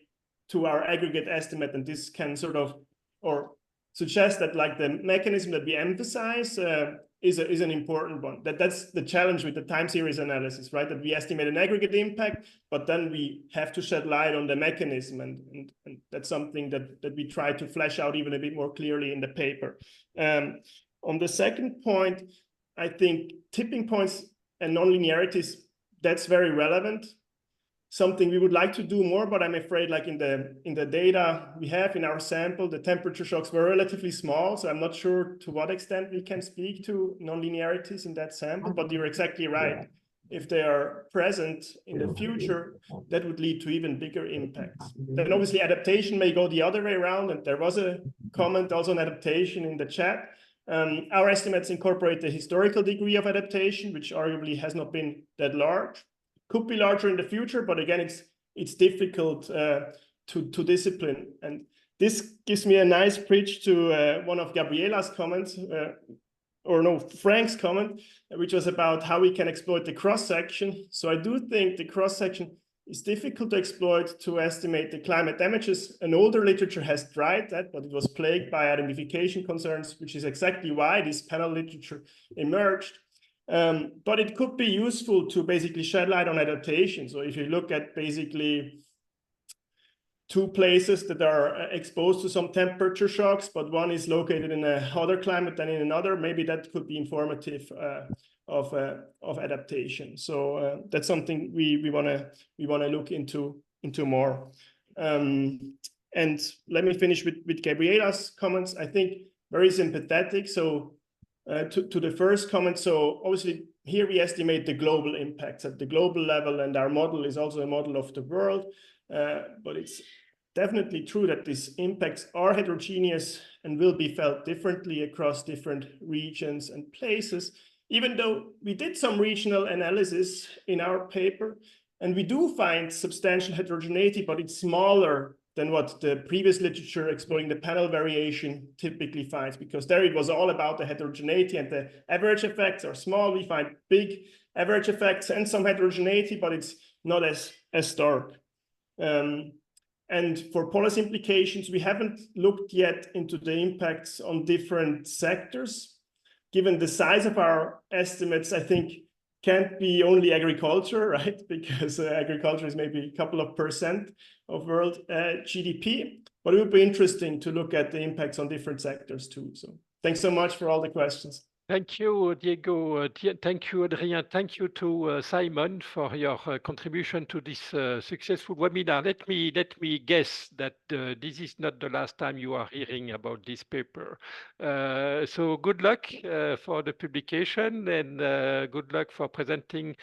to our aggregate estimate. And this can sort of, or suggest that like the mechanism that we emphasize is an important one. That's the challenge with the time series analysis, right? That we estimate an aggregate impact, but then we have to shed light on the mechanism, and that's something that we try to flesh out even a bit more clearly in the paper. On the second point, I think tipping points and nonlinearities, that's very relevant. Something we would like to do more, but I'm afraid like in the data we have in our sample, the temperature shocks were relatively small. So I'm not sure to what extent we can speak to nonlinearities in that sample, but you're exactly right. If they are present in the future, that would lead to even bigger impacts. Then obviously adaptation may go the other way around. And there was a comment also on adaptation in the chat. Our estimates incorporate the historical degree of adaptation, which arguably has not been that large. Could be larger in the future, but again, it's difficult to discipline. And this gives me a nice bridge to one of Gabriela's comments, Frank's comment, which was about how we can exploit the cross-section. So I do think the cross-section is difficult to exploit to estimate the climate damages. An older literature has tried that, but it was plagued by identification concerns, which is exactly why this panel literature emerged. But it could be useful to basically shed light on adaptation. So if you look at basically two places that are exposed to some temperature shocks, but one is located in a hotter climate than in another, maybe that could be informative of adaptation. So that's something we wanna look into more. And let me finish with Gabriela's comments. I think very sympathetic. So to the first comment, so obviously here we estimate the global impacts at the global level, and our model is also a model of the world. But it's definitely true that these impacts are heterogeneous and will be felt differently across different regions and places, even though we did some regional analysis in our paper, and we do find substantial heterogeneity, but it's smaller than what the previous literature exploring the panel variation typically finds, because there it was all about the heterogeneity and the average effects are small. We find big average effects and some heterogeneity, but it's not as stark. And for policy implications, we haven't looked yet into the impacts on different sectors. Given the size of our estimates, I think can't be only agriculture, right? Because agriculture is maybe a couple of % of world GDP, but it would be interesting to look at the impacts on different sectors too. So thanks so much for all the questions. Thank you, Diego. Thank you, Adrien. Thank you to Simon for your contribution to this successful webinar. Let me guess that this is not the last time you are hearing about this paper. So good luck for the publication, and good luck for presenting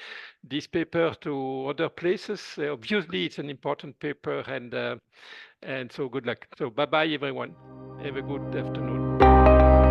this paper to other places. Obviously, it's an important paper, and so good luck. So bye-bye, everyone. Have a good afternoon.